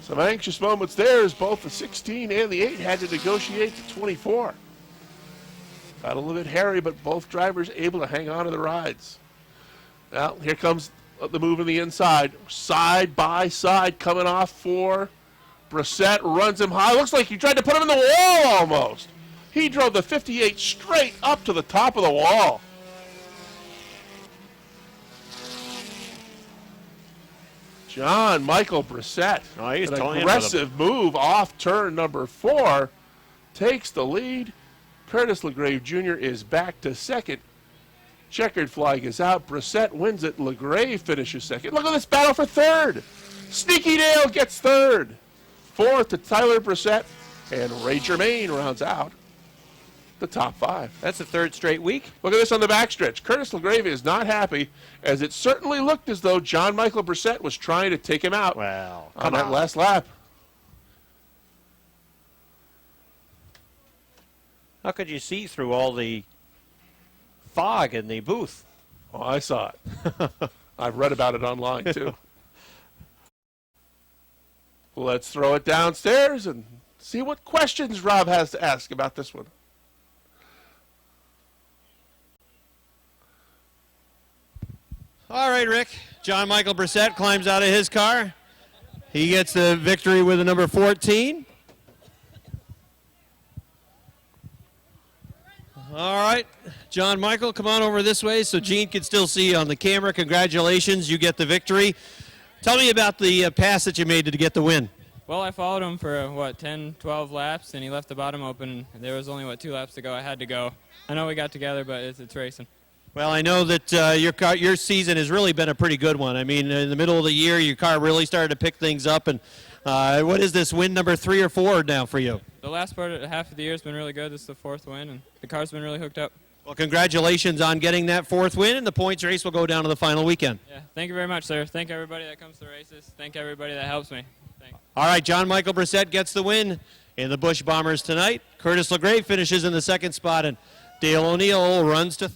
[SPEAKER 1] Some anxious moments there as both the 16 and the 8 had to negotiate the 24. Got a little bit hairy, but both drivers able to hang on to the rides. Now, here comes the move on the inside. Side by side coming off for Brissett. Runs him high. Looks like he tried to put him in the wall almost. He drove the 58 straight up to the top of the wall. John Michael Brissett,
[SPEAKER 2] Oh, he's
[SPEAKER 1] an
[SPEAKER 2] totally
[SPEAKER 1] aggressive move off turn number 4, takes the lead. Curtis LaGrave Jr. is back to 2nd. Checkered flag is out. Brissett wins it. LaGrave finishes 2nd. Look at this battle for 3rd. Sneaky Dale gets 3rd. 4th to Tyler Brissett, and Ray Germain rounds out. the top 5.
[SPEAKER 2] That's the third straight week.
[SPEAKER 1] Look at this on the backstretch. Curtis LaGrave is not happy, as it certainly looked as though John Michael Brissett was trying to take him out on that last lap.
[SPEAKER 2] How could you see through all the fog in the booth?
[SPEAKER 1] Oh, I saw it. I've read about it online, too. Let's throw it downstairs and see what questions Rob has to ask about this one.
[SPEAKER 3] All right, Rick. John Michael Brissett climbs out of his car. He gets the victory with the number 14. All right, John Michael, come on over this way so Gene can still see you on the camera. Congratulations, you get the victory. Tell me about the pass that you made to get the win.
[SPEAKER 11] Well, I followed him for, 10, 12 laps, and he left the bottom open. There was only, 2 laps to go. I had to go. I know we got together, but it's racing.
[SPEAKER 3] Well, I know that your season has really been a pretty good one. I mean, in the middle of the year, your car really started to pick things up. And what is this, win number 3 or 4 now for you?
[SPEAKER 11] The last half of the year has been really good. This is the 4th win, and the car's been really hooked up.
[SPEAKER 3] Well, congratulations on getting that 4th win, and the points race will go down to the final weekend.
[SPEAKER 11] Yeah, thank you very much, sir. Thank everybody that comes to the races. Thank everybody that helps me. Thanks.
[SPEAKER 3] All right, John Michael Brissett gets the win in the Busch Bombers tonight. Curtis LaGrave finishes in the 2nd spot, and Dale O'Neill runs to 3rd.